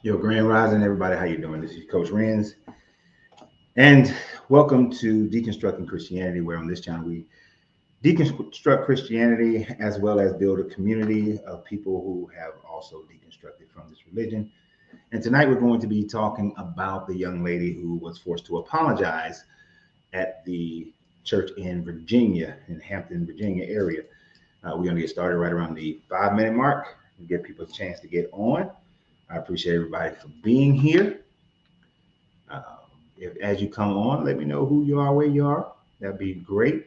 Yo, Grand Rising, everybody. How you doing? This is Coach Renz, and welcome to Deconstructing Christianity, where on this channel we deconstruct Christianity as well as build a community of people who have also deconstructed from this religion. And tonight we're going to be talking about the young lady who was forced to apologize at the church in Virginia, in Hampton, Virginia area. We're going to get started right around the 5-minute mark and give people a chance to get on. I appreciate everybody for being here. If as you come on, let me know who you are, where you are. That'd be great.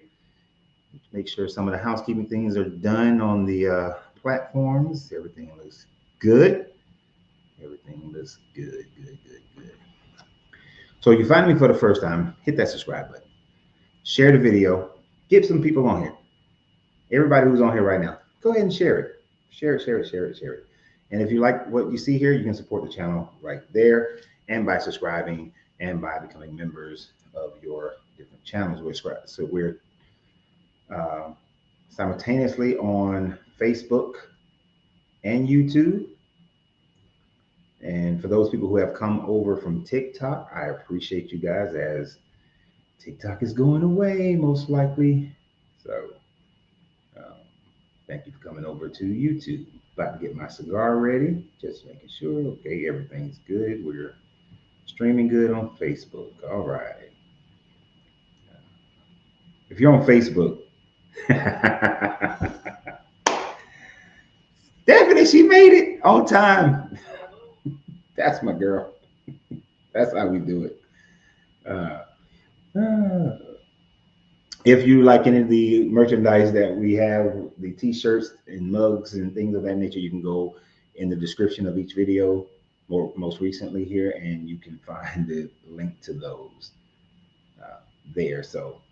Make sure some of the housekeeping things are done on the platforms. Everything looks good. Everything looks good. So if you find me for the first time, hit that subscribe button. Share the video. Get some people on here. Everybody who's on here right now, go ahead and share it. Share it. And if you like what you see here, you can support the channel right there and by subscribing and by becoming members of your different channels. We're simultaneously on Facebook and YouTube. And for those people who have come over from TikTok, I appreciate you guys, as TikTok is going away most likely. So thank you for coming over to YouTube. About to get my cigar ready, just making sure. Okay, everything's good. We're streaming good on Facebook. All right. If you're on Facebook, Stephanie, she made it on time. That's my girl. That's how we do it. If you like any of the merchandise that we have, the t-shirts and mugs and things of that nature, you can go in the description of each video, or most recently here, and you can find the link to those there. So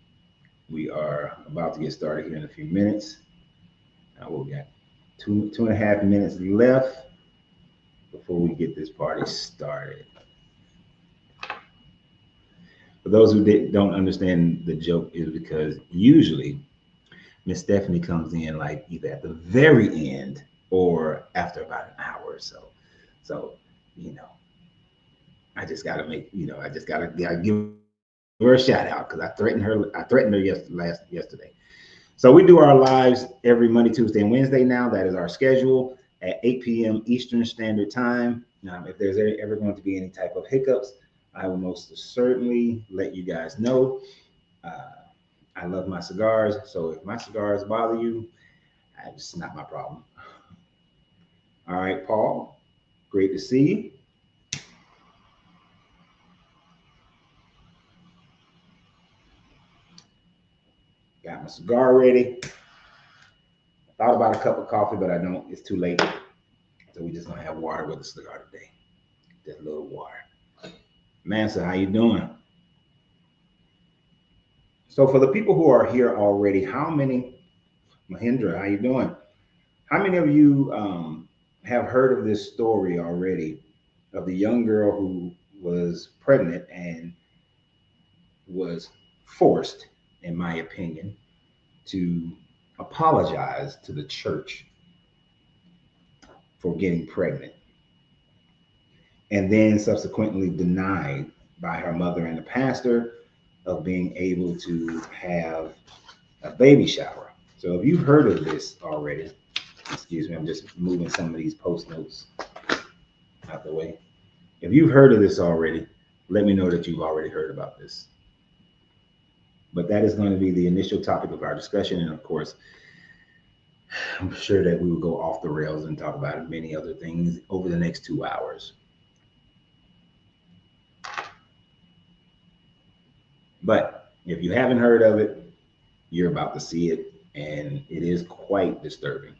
we are about to get started here in a few minutes. We got two and a half minutes left before we get this party started. For those who don't understand the joke, is because usually Miss Stephanie comes in like either at the very end or after about an hour or so. So, I just gotta give her a shout out, because I threatened her yesterday. So we do our lives every Monday, Tuesday, and Wednesday now. That is our schedule at 8 p.m. Eastern Standard Time. If there's ever going to be any type of hiccups, I will most certainly let you guys know. I love my cigars, so if my cigars bother you, it's not my problem. All right, Paul, great to see you. Got my cigar ready. I thought about a cup of coffee, but I don't. It's too late. So we're just gonna have water with the cigar today. Just a little water. Mansa, how you doing? So for the people who are here already, Mahindra, how you doing? How many of you have heard of this story already, of the young girl who was pregnant and was forced, in my opinion, to apologize to the church for getting pregnant, and then subsequently denied by her mother and the pastor of being able to have a baby shower? So if you've heard of this already, excuse me, I'm just moving some of these post notes out the way. If you've heard of this already, let me know that you've already heard about this. But that is going to be the initial topic of our discussion. And of course, I'm sure that we will go off the rails and talk about many other things over the next 2 hours. But if you haven't heard of it, you're about to see it, and it is quite disturbing.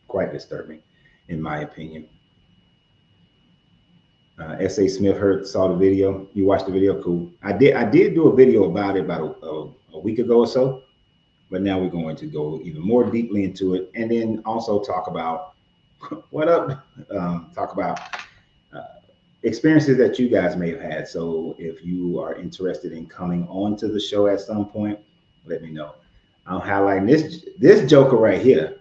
Quite disturbing, in my opinion. S.A. Smith saw the video. You watched the video? Cool. I did do a video about it about a week ago or so, but now we're going to go even more deeply into it, and then also talk about talk about experiences that you guys may have had. So if you are interested in coming on to the show at some point, let me know. I'm highlighting this joker right here,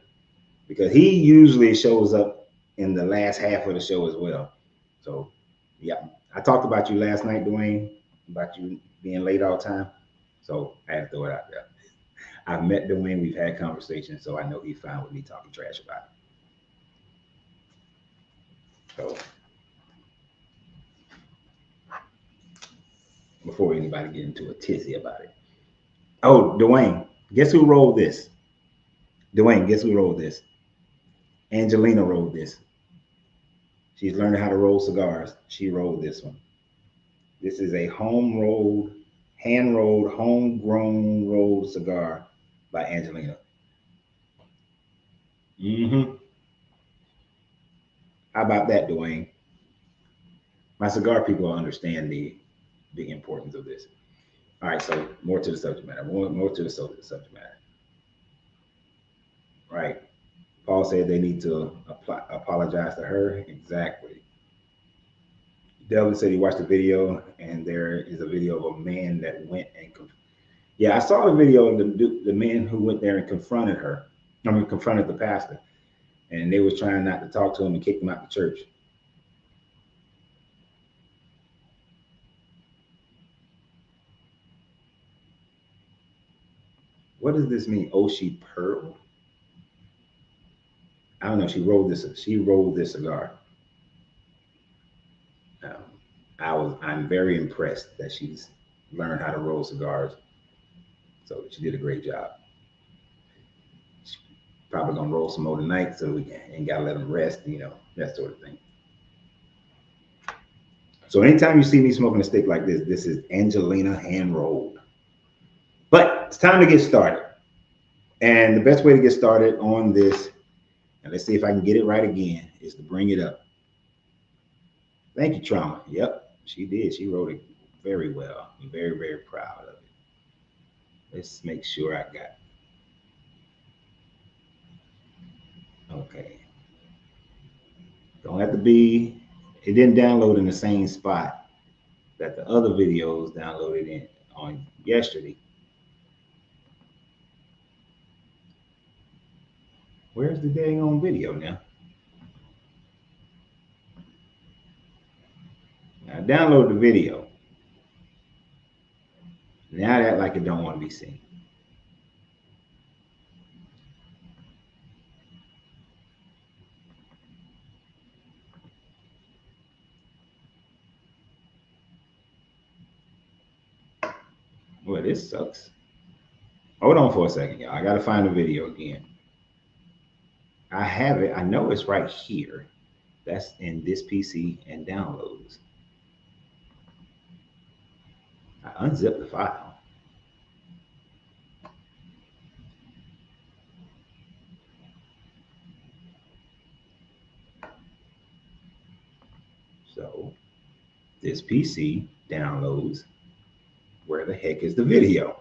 because he usually shows up in the last half of the show as well. So, yeah, I talked about you last night, Dwayne, about you being late all the time. So I had to throw it out there. I've met Dwayne, we've had conversations, so I know he's fine with me talking trash about it. So before anybody get into a tizzy about it. Oh, Dwayne, guess who rolled this? Dwayne, guess who rolled this? Angelina rolled this. She's learning how to roll cigars. She rolled this one. This is a home rolled, hand rolled, homegrown rolled cigar by Angelina. Mm-hmm. How about that, Dwayne? My cigar people understand the importance of this. All right, so more to the subject matter. More to the subject matter. Right. Paul said they need to apologize to her. Exactly. Delvin said he watched the video, and there is a video of a man that went and yeah, I saw the video of the man who went there and confronted her. I mean, confronted the pastor, and they were trying not to talk to him and kick him out the church. What does this mean? Oh, she pearl? I don't know. She rolled this. She rolled this cigar. Um, I'm very impressed that she's learned how to roll cigars. So she did a great job. She's probably gonna roll some more tonight, so we ain't gotta let them rest. That sort of thing. So anytime you see me smoking a stick like this is Angelina hand rolled. But it's time to get started. And the best way to get started on this, and let's see if I can get it right again, is to bring it up. Thank you, Trauma. Yep, she did. She wrote it very well. I'm very, very proud of it. Let's make sure I got. Okay. Don't have to be. It didn't download in the same spot that the other videos downloaded in on yesterday. Where's the dang on video now? I download the video. Now that like it don't want to be seen. Well, this sucks. Hold on for a second, y'all. I gotta find the video again. I have it. I know it's right here. That's in this PC and downloads. I unzipped the file. So this PC downloads. Where the heck is the video?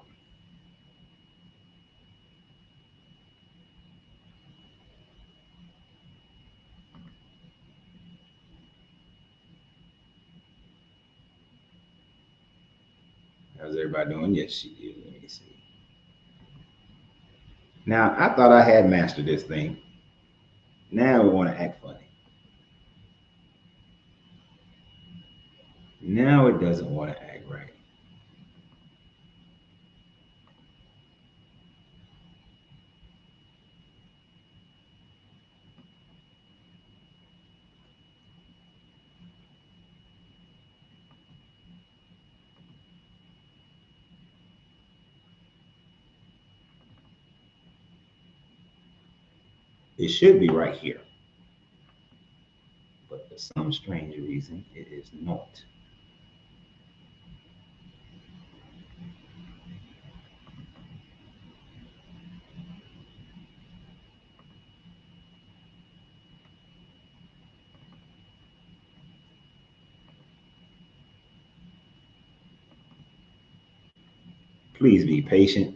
How's everybody doing? Yes, she did. Let me see. Now I thought I had mastered this thing. Now we want to act funny. Now it doesn't want to act right. It should be right here. But for some strange reason, it is not. Please be patient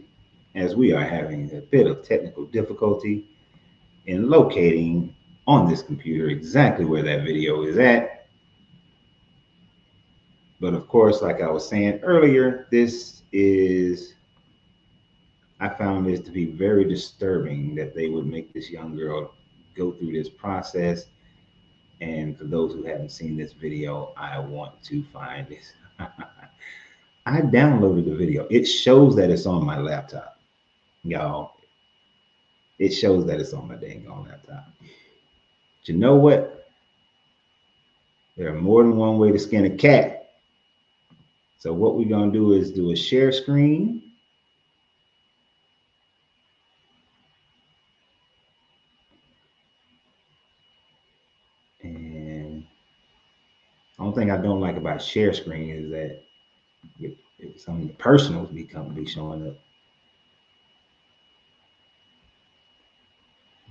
as we are having a bit of technical difficulty in locating on this computer exactly where that video is at. But of course, like I was saying earlier, I found this to be very disturbing that they would make this young girl go through this process And for those who haven't seen this video, I want to find this. I downloaded the video. It shows that it's on my laptop. Y'all, it shows that it's on my dang on laptop. But you know what? There are more than one way to skin a cat. So what we're going to do is do a share screen. And the only thing I don't like about share screen is that some of the personals be showing up.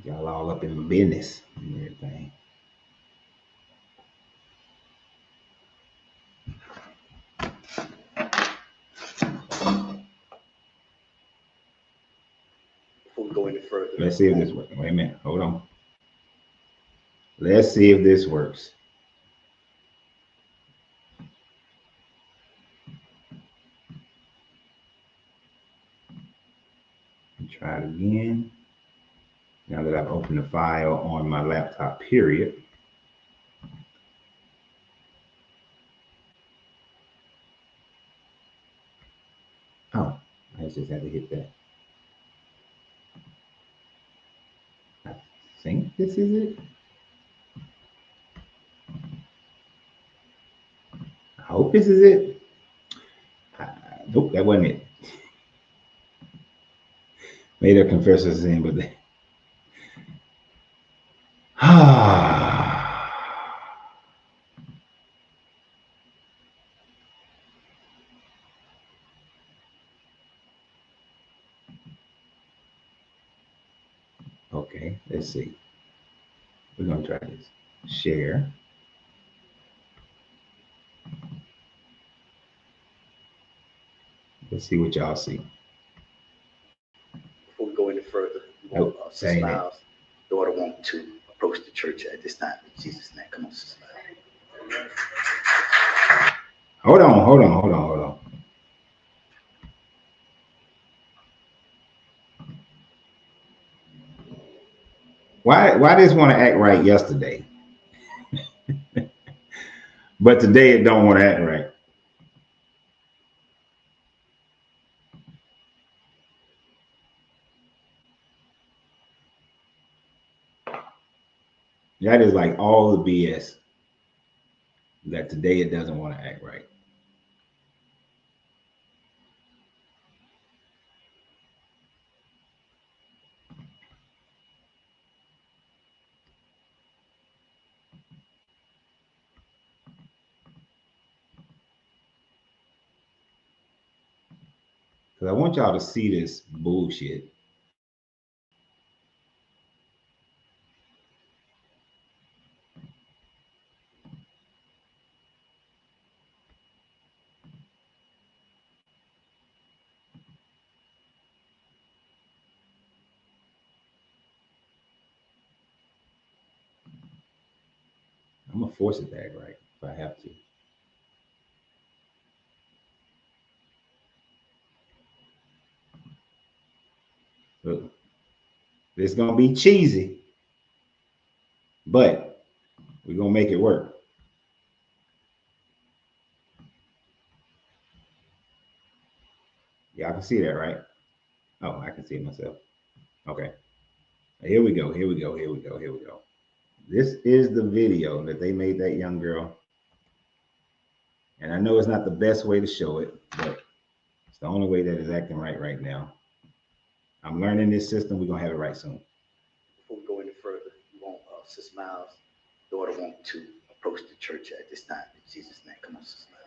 Y'all all up in my business and everything. Before we go any further, let's see if this works. Wait a minute, hold on. Let's see if this works. Try it again. Now that I've opened the file on my laptop, period. Oh, I just had to hit that. I think this is it. I hope this is it. Nope, that wasn't it. Made a confession sin, but they. Okay, let's see. We're gonna try this. Share. Let's see what y'all see. Before we go any further, want Sister Miles' daughter want to approach the church at this time in Jesus' name. Come on, Sister Miles. Hold on. Why this want to act right yesterday? But today it don't want to act right. That is like all the BS that today it doesn't want to act right. Because I want y'all to see this bullshit. I'm gonna force it to act right if I have to. Look, it's gonna be cheesy, but we're gonna make it work. Y'all can see that, right? Oh, I can see it myself. Okay. Here we go. This is the video that they made that young girl. And I know it's not the best way to show it, but it's the only way that is acting right now. I'm learning this system. We're gonna have it right soon. Before we go any further, we want Sister Miles' daughter want to approach the church at this time in Jesus' name. Come on, Sister Miles.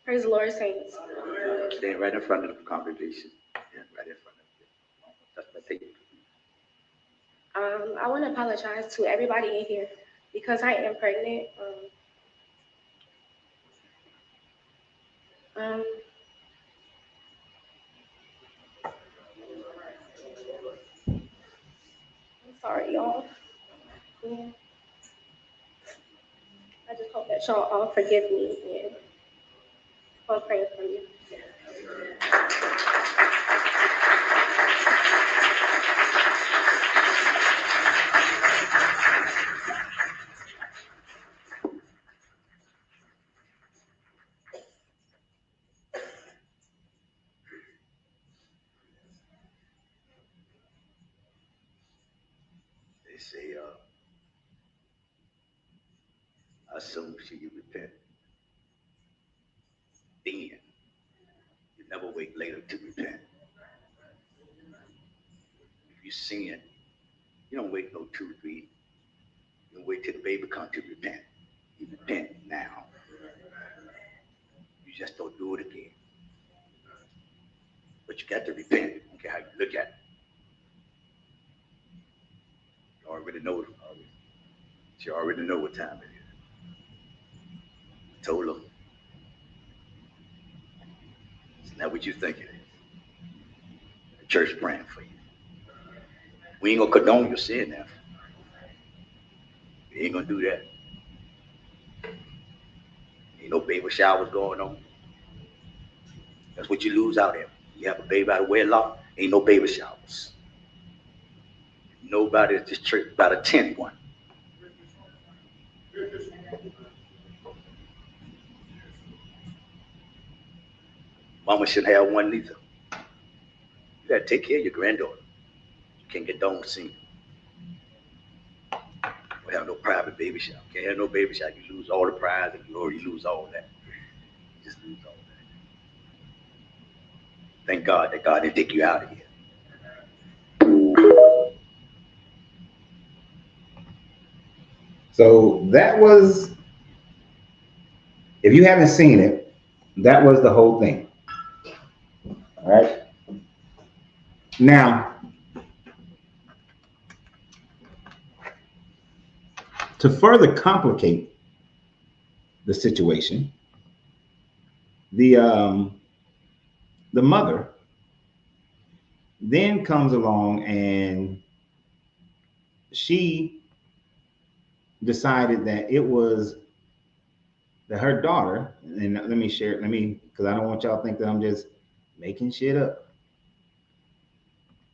Praise the Lord, saints. Stand right in front of the congregation. Yeah, right in front of you. I want to apologize to everybody in here because I am pregnant. I'm sorry, y'all. Yeah. I just hope that y'all all forgive me and all pray for me. They say, as soon as you repent, then you never wait later to repent. If you sin, you don't wait no 2, 3. You don't wait till the baby comes to repent. You repent now. You just don't do it again. But you got to repent. I don't care how you look at it. You already know it. You already know what time it is. I told them, it's not what you think it is. The church praying for you. We ain't gonna condone your sin now. We ain't gonna do that. Ain't no baby showers going on. That's what you lose out there. You have a baby out of wedlock, ain't no baby showers. Nobody at this church about to attend one. Mama shouldn't have one neither. You gotta take care of your granddaughter. You can't get done singing. Don't have no private baby shower. Can't have no baby shower. You lose all the prize and glory. You lose all that. You just lose all that. Thank God that God didn't take you out of here. So that was, if you haven't seen it, that was the whole thing. All right. Now, to further complicate the situation, the um, the mother then comes along and she decided that it was that her daughter, and let me share, let me, because I don't want y'all to think that I'm just making shit up.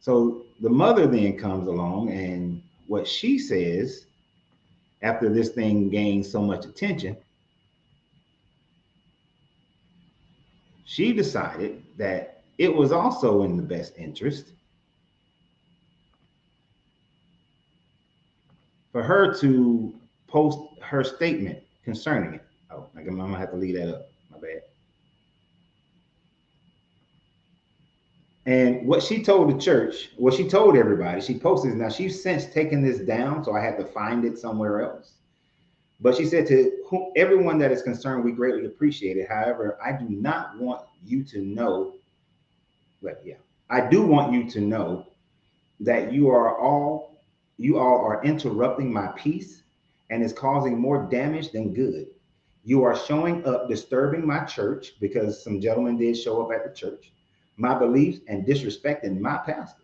So the mother then comes along, and what she says after this thing gains so much attention, she decided that it was also in the best interest for her to post her statement concerning it. Oh, I'm gonna have to leave that up. My bad. And what she told the church, what she told everybody, she posted. Now she's since taken this down, so I had to find it somewhere else. But she said to everyone that is concerned, we greatly appreciate it. However, I do not want you to know. But yeah, I do want you to know that you all are interrupting my peace and is causing more damage than good. You are showing up disturbing my church because some gentlemen did show up at the church, my beliefs, and disrespecting my pastor.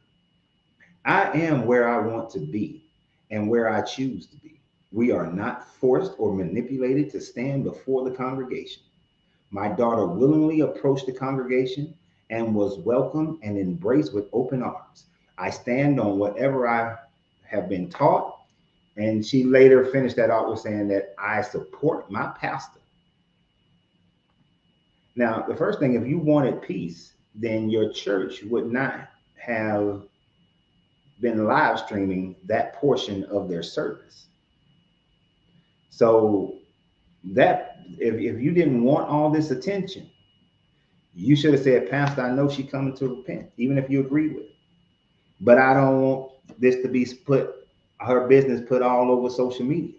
I am where I want to be and where I choose to be. We are not forced or manipulated to stand before the congregation. My daughter willingly approached the congregation and was welcomed and embraced with open arms. I stand on whatever I have been taught. And she later finished that out with saying that I support my pastor. Now, the first thing, if you wanted peace, then your church would not have been live streaming that portion of their service. So that if you didn't want all this attention, you should have said, Pastor, I know she coming to repent, even if you agree with it. But I don't want this to be put, her business put all over social media.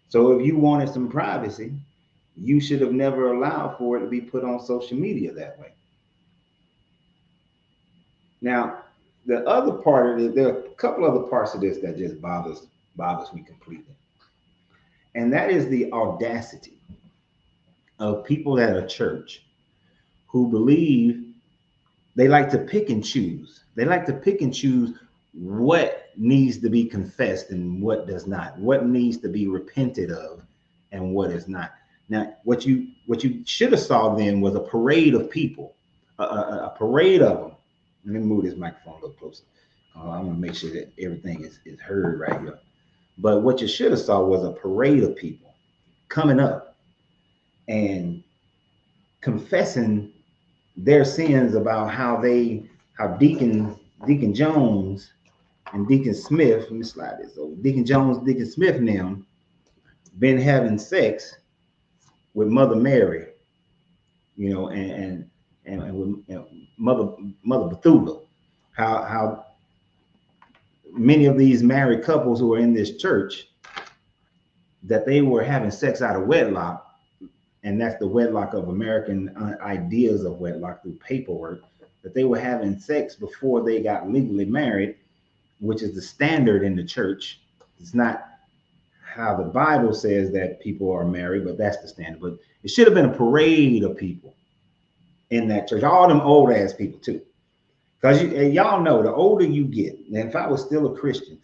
So if you wanted some privacy, you should have never allowed for it to be put on social media that way. Now, the other part of it, there are a couple other parts of this that just bothers me completely. And that is the audacity of people at a church who believe they like to pick and choose. They like to pick and choose what needs to be confessed and what does not, what needs to be repented of and what is not. Now, what you should have saw then was a parade of people, a parade of them. Let me move this microphone a little closer. I want to make sure that everything is heard right here. But what you should have saw was a parade of people coming up and confessing their sins about how Deacon Jones and Deacon Smith, let me slide this over. Deacon Jones, Deacon Smith and them been having sex with Mother Mary, and with Mother Bethula. How many of these married couples who are in this church, that they were having sex out of wedlock, and that's the wedlock of American ideas of wedlock through paperwork, that they were having sex before they got legally married, which is the standard in the church. It's not how the Bible says that people are married, but that's the standard. But it should have been a parade of people in that church, all them old ass people too. Because y'all know the older you get, and if I was still a Christian,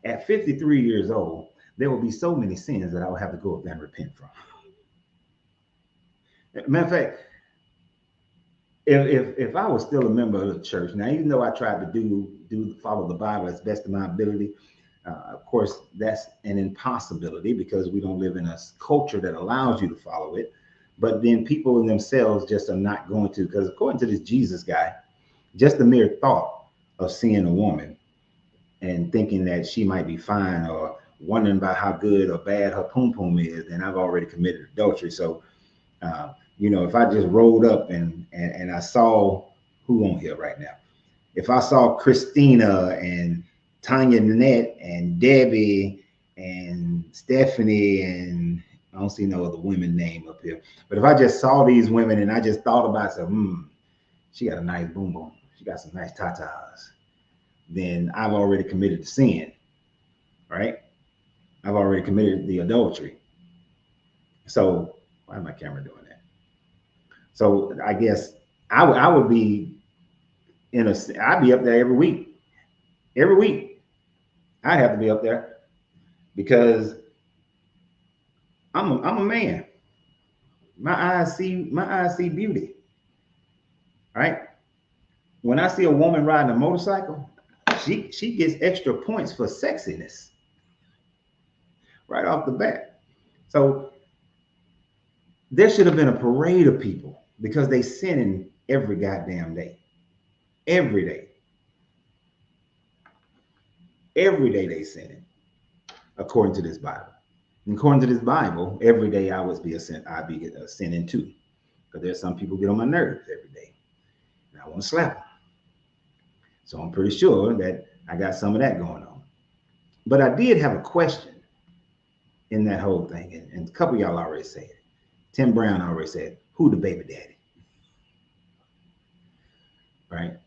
at 53 years old, there will be so many sins that I will have to go up there and repent from. Matter of fact, if I was still a member of the church, now even though I tried to follow the Bible as best of my ability, of course that's an impossibility because we don't live in a culture that allows you to follow it. But then people in themselves just are not going to, because according to this Jesus guy, just the mere thought of seeing a woman and thinking that she might be fine or wondering about how good or bad her poom poom is, then I've already committed adultery. So, if I just rolled up and I saw who on here right now, if I saw Christina and Tanya Nanette and Debbie and Stephanie and I don't see no other women name up here, but if I just saw these women and I just thought about it, she got a nice boom boom, she got some nice tatas, then I've already committed the sin, right? I've already committed the adultery. So why is my camera doing that? So I guess I would be I'd be up there every week. Every week, I'd have to be up there because I'm a man. My eyes see beauty. Right? When I see a woman riding a motorcycle, she gets extra points for sexiness right off the bat. So there should have been a parade of people because they sinning every goddamn day. Every day. Every day they sinning, according to this Bible. And according to this Bible, every day I would be I'd be sinning too. Because there's some people get on my nerves every day. And I want to slap them. So I'm pretty sure that I got some of that going on. But I did have a question in that whole thing. And a couple of y'all already said it. Tim Brown already said, who the baby daddy? Right?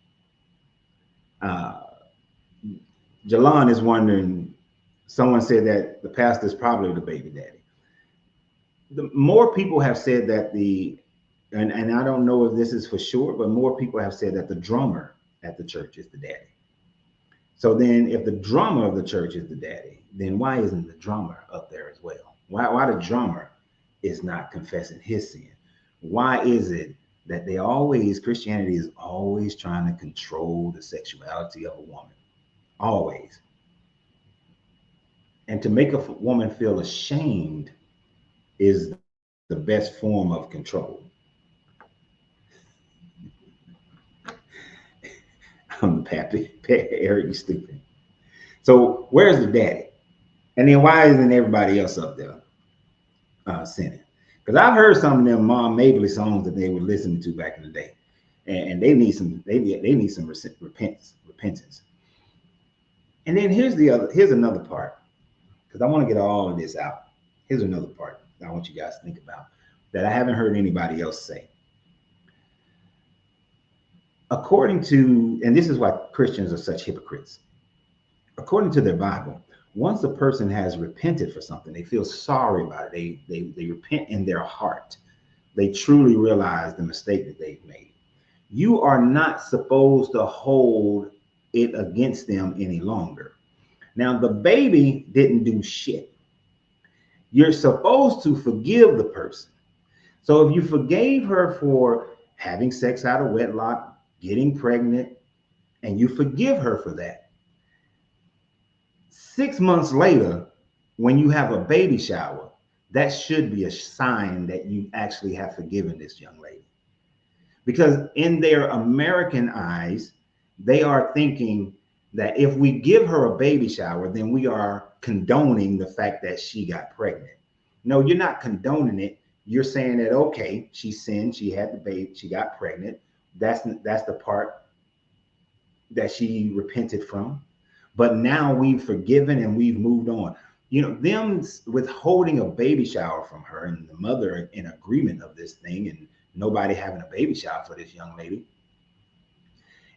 Jalon is wondering, someone said that the pastor is probably the baby daddy. The more people have said that and I don't know if this is for sure, but more people have said that the drummer at the church is the daddy. So then if the drummer of the church is the daddy, then why isn't the drummer up there as well? Why the drummer is not confessing his sin? Why is it that Christianity is always trying to control the sexuality of a woman? Always. And to make a woman feel ashamed is the best form of control. I'm Pappy. Eric, you stupid. So where's the daddy? And then why isn't everybody else up there sinning? Because I've heard some of them Mom Mabley songs that they were listening to back in the day, and they need some repentance. And then here's another part, because I want to get all of this out. Here's another part I want you guys to think about that I haven't heard anybody else say. According to, and this is why Christians are such hypocrites. According to their Bible, once a person has repented for something, they feel sorry about it. They repent in their heart. They truly realize the mistake that they've made. You are not supposed to hold it against them any longer. Now, the baby didn't do shit. You're supposed to forgive the person. So if you forgave her for having sex out of wedlock, getting pregnant, and you forgive her for that, 6 months later, when you have a baby shower, that should be a sign that you actually have forgiven this young lady. Because in their American eyes, they are thinking that if we give her a baby shower, then we are condoning the fact that she got pregnant. No, you're not condoning it. You're saying that, okay, she sinned, she had the baby, she got pregnant. That's the part that she repented from. But now we've forgiven and we've moved on. You know, them withholding a baby shower from her and the mother in agreement of this thing and nobody having a baby shower for this young lady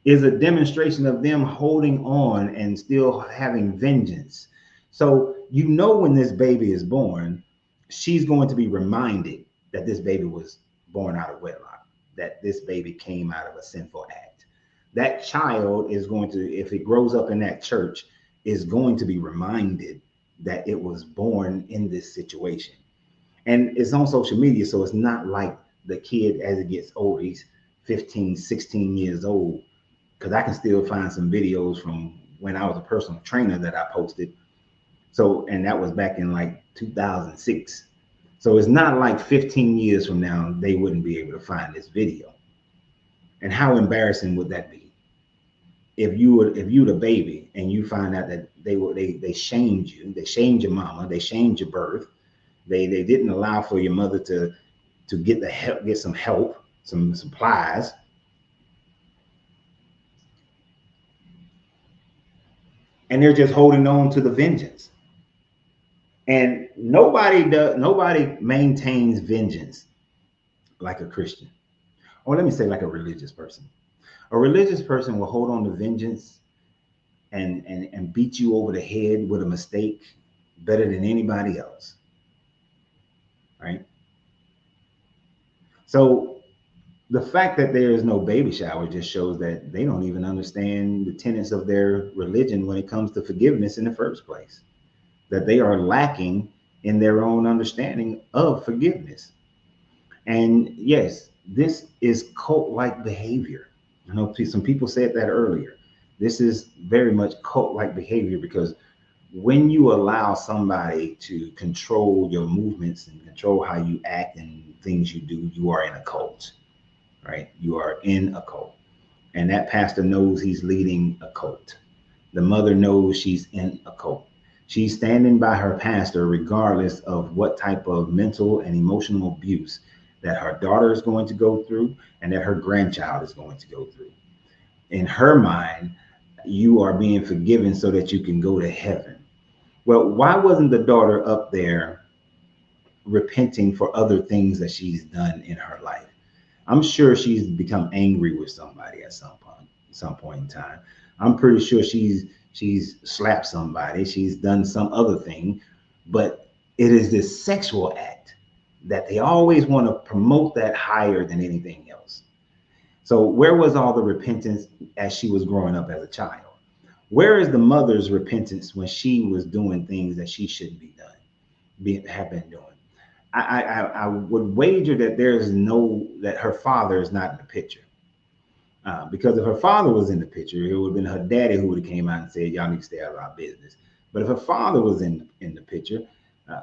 is a demonstration of them holding on and still having vengeance. So, you know, when this baby is born, she's going to be reminded that this baby was born out of wedlock, that this baby came out of a sinful act. That child is going to, if it grows up in that church, is going to be reminded that it was born in this situation. And it's on social media, so it's not like the kid as it gets older, he's 15, 16 years old, because I can still find some videos from when I was a personal trainer that I posted. So, and that was back in like 2006. So it's not like 15 years from now, they wouldn't be able to find this video. And how embarrassing would that be? If you the baby and you find out that they shamed you, they shamed your mama, they shamed your birth, they didn't allow for your mother to get the help, get some help, some supplies. And they're just holding on to the vengeance. And nobody maintains vengeance like a Christian. Or let me say like a religious person. A religious person will hold on to vengeance and beat you over the head with a mistake better than anybody else. Right? So the fact that there is no baby shower just shows that they don't even understand the tenets of their religion when it comes to forgiveness in the first place. That they are lacking in their own understanding of forgiveness. And yes, this is cult-like behavior. I know some people said that earlier. This is very much cult-like behavior because when you allow somebody to control your movements and control how you act and things you do, you are in a cult, right? You are in a cult. And that pastor knows he's leading a cult. The mother knows she's in a cult. She's standing by her pastor regardless of what type of mental and emotional abuse that her daughter is going to go through and that her grandchild is going to go through. In her mind, you are being forgiven so that you can go to heaven. Well, why wasn't the daughter up there repenting for other things that she's done in her life? I'm sure she's become angry with somebody at some point in time. I'm pretty sure she's slapped somebody, she's done some other thing, but it is this sexual act that they always want to promote that higher than anything else. So where was all the repentance as she was growing up as a child? Where is the mother's repentance when she was doing things that she shouldn't have been doing? I would wager that that her father is not in the picture. Because if her father was in the picture, it would have been her daddy who would have came out and said, "Y'all need to stay out of our business." But if her father was in the picture, uh,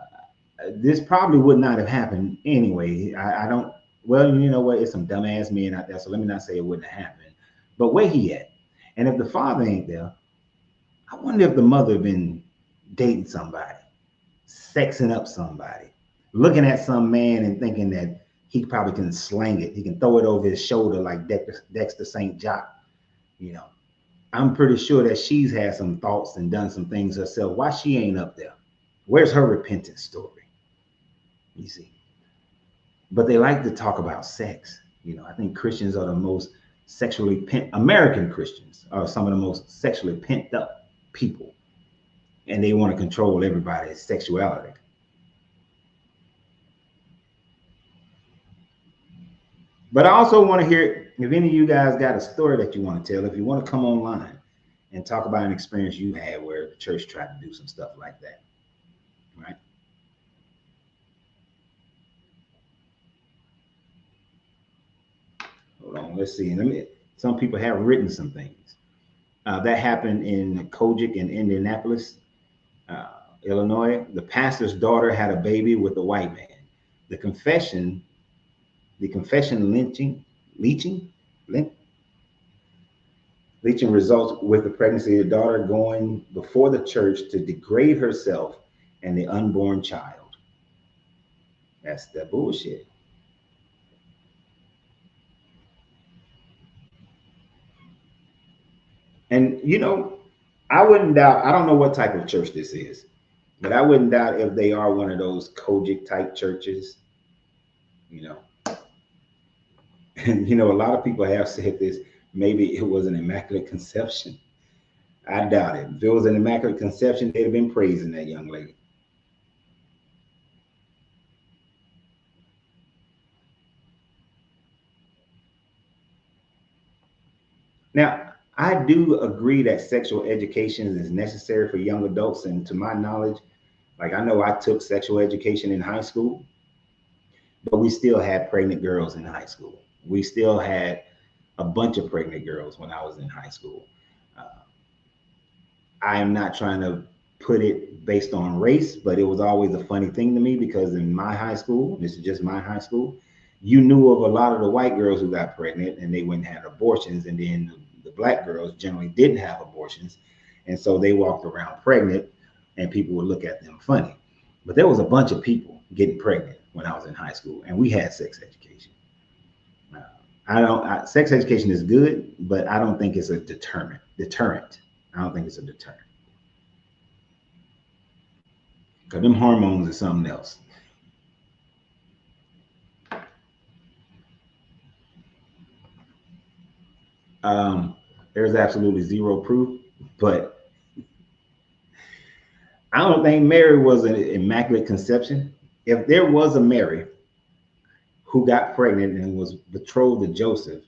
this probably would not have happened anyway. I don't. Well, you know what? It's some dumbass men out there, so let me not say it wouldn't have happened. But where he at? And if the father ain't there, I wonder if the mother been dating somebody, sexing up somebody, looking at some man and thinking that he probably can slang it. He can throw it over his shoulder like Dexter St. Jock. You know, I'm pretty sure that she's had some thoughts and done some things herself. Why she ain't up there? Where's her repentance story? You see. But they like to talk about sex. You know, I think Christians are the most American Christians are some of the most sexually pent up people. And they want to control everybody's sexuality. But I also want to hear if any of you guys got a story that you want to tell. If you want to come online, and talk about an experience you had where the church tried to do some stuff like that, right? Hold on, let's see. Some people have written some things. That happened in Kojic in Indianapolis, Illinois. The pastor's daughter had a baby with a white man. The confession, the confession leeching, lyn- leeching results with the pregnancy of the daughter going before the church to degrade herself and the unborn child. That's the bullshit. And I wouldn't doubt, I don't know what type of church this is, but I wouldn't doubt if they are one of those Kojic type churches, you know. And a lot of people have said this, maybe it was an immaculate conception. I doubt it. If it was an immaculate conception, they'd have been praising that young lady. Now, I do agree that sexual education is necessary for young adults. And to my knowledge, like I know I took sexual education in high school, but we still had pregnant girls in high school. We still had a bunch of pregnant girls when I was in high school. Uh, I am not trying to put it based on race, but it was always a funny thing to me because in my high school, this is just my high school, you knew of a lot of the white girls who got pregnant and they went and had abortions, and then the black girls generally didn't have abortions, and so they walked around pregnant, and people would look at them funny. But there was a bunch of people getting pregnant when I was in high school, and we had sex education. Uh, sex education is good, but I don't think it's a deterrent. I don't think it's a deterrent because them hormones are something else. There's absolutely zero proof, but I don't think Mary was an immaculate conception. If there was a Mary who got pregnant and was betrothed to Joseph,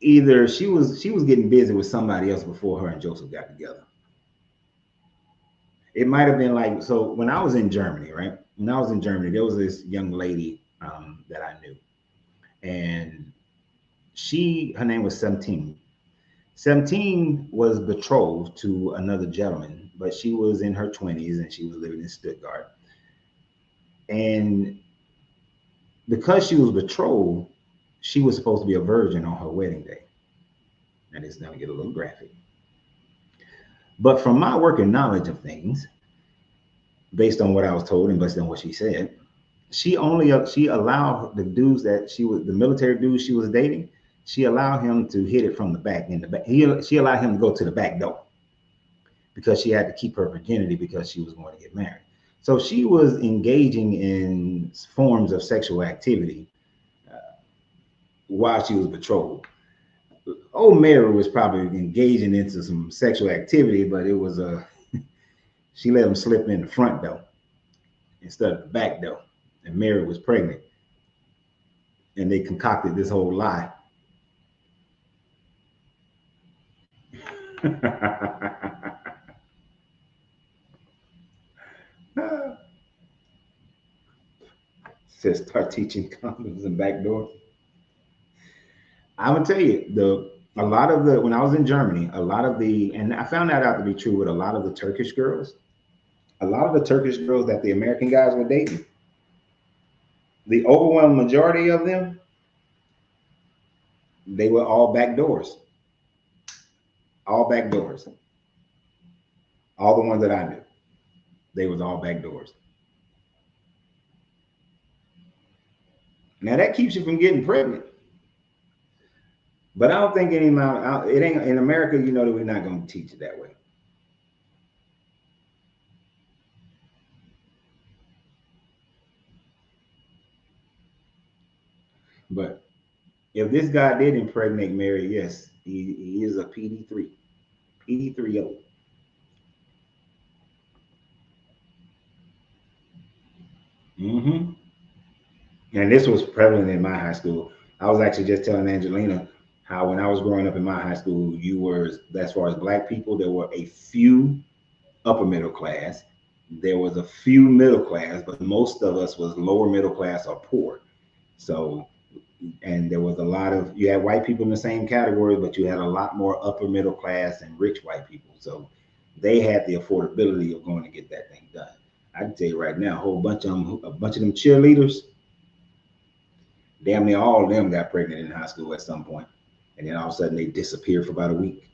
either she was getting busy with somebody else before her and Joseph got together. It might have been like, so when I was in Germany, right? When I was in Germany, there was this young lady that I knew, and her name was 17. 17 was betrothed to another gentleman, but she was in her 20s and she was living in Stuttgart. And because she was betrothed, she was supposed to be a virgin on her wedding day. And it's going to get a little graphic. But from my working knowledge of things, based on what I was told and based on what she said, she allowed the dudes that the military dudes she was dating, she allowed him to hit it from the back. In the back, she allowed him to go to the back door because she had to keep her virginity because she was going to get married. So she was engaging in forms of sexual activity uh, while she was betrothed. Old Mary was probably engaging into some sexual activity, but it was she let him slip in the front door instead of the back door, and Mary was pregnant, and they concocted this whole lie. Says start teaching condoms and back doors. I'm gonna tell you a lot of the when I was in Germany, a lot of the and I found that out to be true with a lot of the Turkish girls. A lot of the Turkish girls that the American guys were dating, the overwhelming majority of them, they were all back doors. All back doors. All the ones that I knew, they was all back doors. Now that keeps you from getting pregnant. But I don't think any amount it ain't in America, you know that we're not gonna teach it that way. But if this guy did impregnate Mary, yes, he is a PD3. PD3O. And this was prevalent in my high school. I was actually just telling Angelina how when I was growing up in my high school, as far as black people, there were a few upper middle class. There was a few middle class, but most of us was lower middle class or poor. So, and there was a lot of, you had white people in the same category, but you had a lot more upper middle class and rich white people. So they had the affordability of going to get that thing done. I can tell you right now, a bunch of them cheerleaders, damn near all of them got pregnant in high school at some point, and then all of a sudden they disappeared for about a week.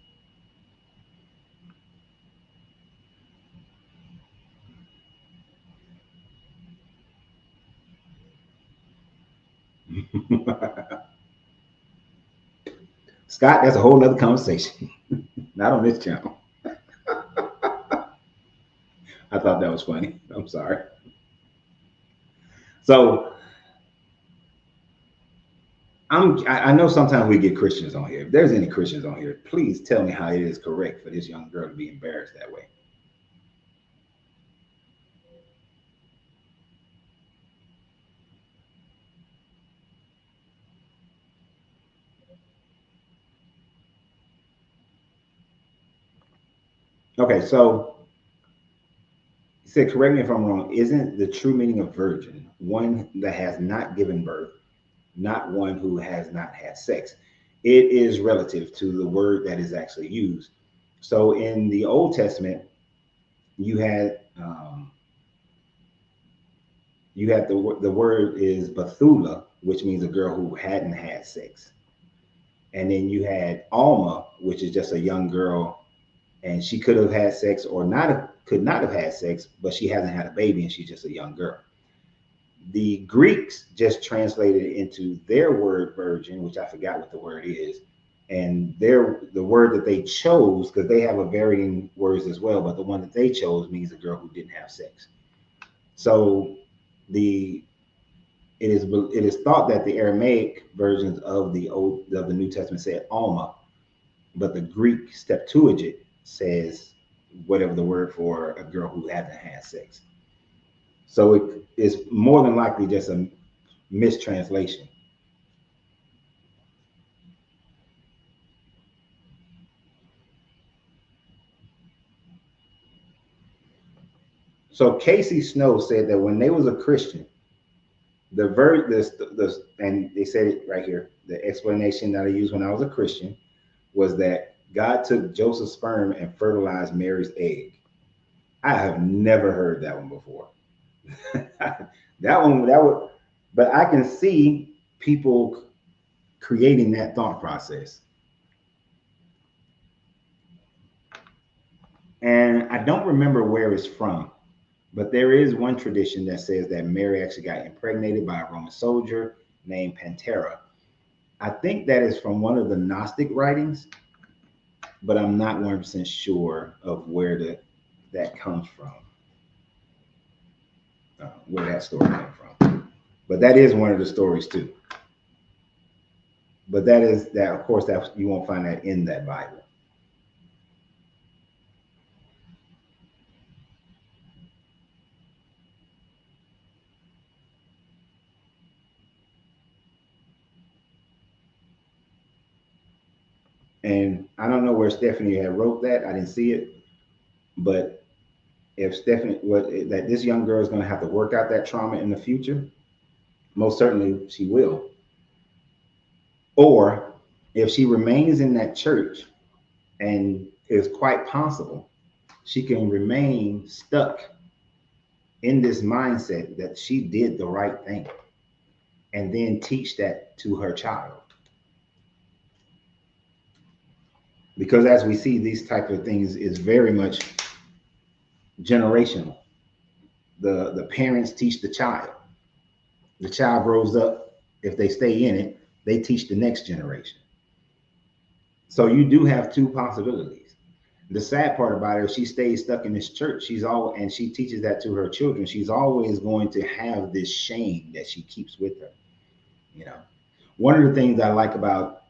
Scott, that's a whole nother conversation. Not on this channel. I thought that was funny. I'm sorry. So I know sometimes we get Christians on here. If there's any Christians on here, please tell me how it is correct for this young girl to be embarrassed that way. Okay, so he said, correct me if I'm wrong, isn't the true meaning of virgin one that has not given birth, not one who has not had sex? It is relative to the word that is actually used. So in the Old Testament, you had the word is Bethula, which means a girl who hadn't had sex, and then you had Alma, which is just a young girl, and she could have had sex or could not have had sex, but she hasn't had a baby and she's just a young girl. The Greeks just translated it into their word virgin, which I forgot what the word is, and the word that they chose, because they have a varying words as well, but the one that they chose means a girl who didn't have sex. So the it is thought that the Aramaic versions of the New Testament said Alma, but the Greek Septuagint says whatever the word for a girl who hasn't had sex. So it is more than likely just a mistranslation. So Casey Snow said that when they was a Christian, the ver the and they said it right here. The explanation that I used when I was a Christian was that God took Joseph's sperm and fertilized Mary's egg. I have never heard that one before. That would, but I can see people creating that thought process. And I don't remember where it's from, but there is one tradition that says that Mary actually got impregnated by a Roman soldier named Pantera. I think that is from one of the Gnostic writings, but I'm not 100% sure of that comes from, where that story came from. But that is one of the stories too. But of course, that you won't find that in that Bible. And I don't know where Stephanie had wrote that. I didn't see it. But if Stephanie, that this young girl is going to have to work out that trauma in the future, most certainly she will. Or if she remains in that church, and it's quite possible she can remain stuck in this mindset that she did the right thing and then teach that to her child. Because as we see, these type of things is very much generational. The parents teach the child grows up, if they stay in it, they teach the next generation. So you do have two possibilities. The sad part about it, if she stays stuck in this church, and she teaches that to her children, she's always going to have this shame that she keeps with her. You know, one of the things I like about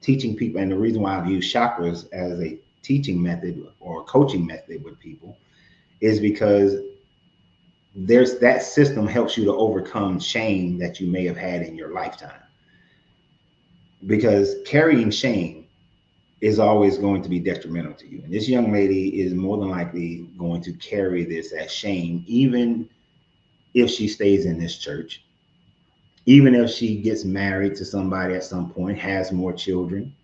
teaching people, and the reason why I've used chakras as a teaching method or coaching method with people, is because there's that system helps you to overcome shame that you may have had in your lifetime. because carrying shame is always going to be detrimental to you. And this young lady is more than likely going to carry this as shame, even if she stays in this church, even if she gets married to somebody at some point, has more children.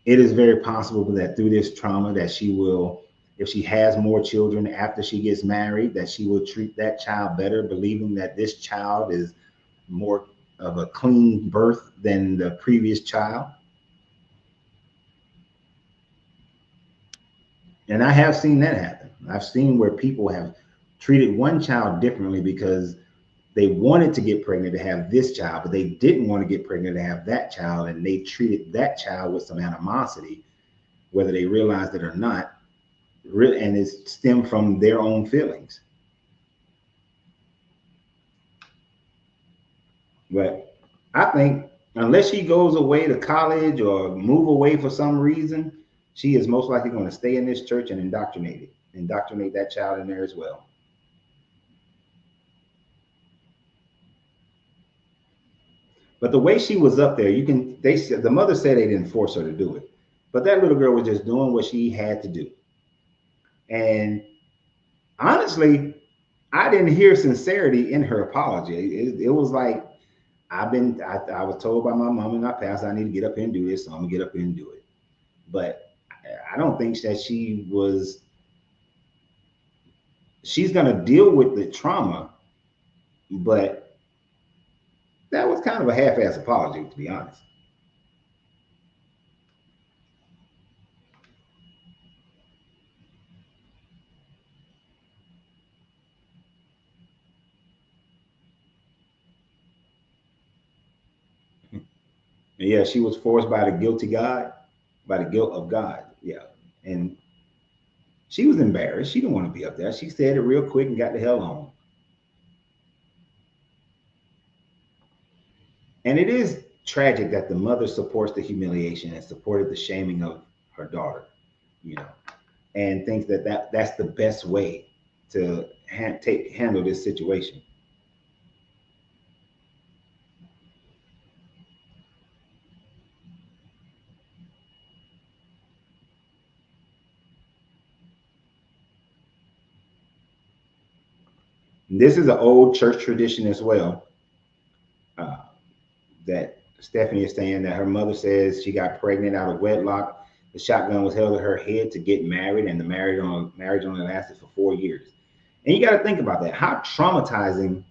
It is very possible that through this trauma that she will, if she has more children after she gets married, that she will treat that child better, believing that this child is more of a clean birth than the previous child. And I have seen that happen. I've seen where people have treated one child differently because they wanted to get pregnant to have this child, but they didn't want to get pregnant to have that child. And they treated that child with some animosity, whether they realized it or not, and it stemmed from their own feelings. But I think unless she goes away to college or move away for some reason, she is most likely going to stay in this church and indoctrinate that child in there as well. But the way she was up there, you can they said the mother said they didn't force her to do it, but that little girl was just doing what she had to do. And honestly, I didn't hear sincerity in her apology. It was like I was told by my mom and my pastor I need to get up here and do this, so I'm gonna get up here and do it. But I don't think that she's gonna deal with the trauma, but that was kind of a half-ass apology, to be honest. And yeah, she was forced by the guilty God, by the guilt of God. Yeah. And she was embarrassed. She didn't want to be up there. She said it real quick and got the hell on. And it is tragic that the mother supports the humiliation and supported the shaming of her daughter, you know, and thinks that's the best way to handle this situation. This is an old church tradition as well. Uh, that Stephanie is saying that her mother says she got pregnant out of wedlock. The shotgun was held to her head to get married, and the marriage only lasted for 4 years. And you got to think about that. How traumatizing.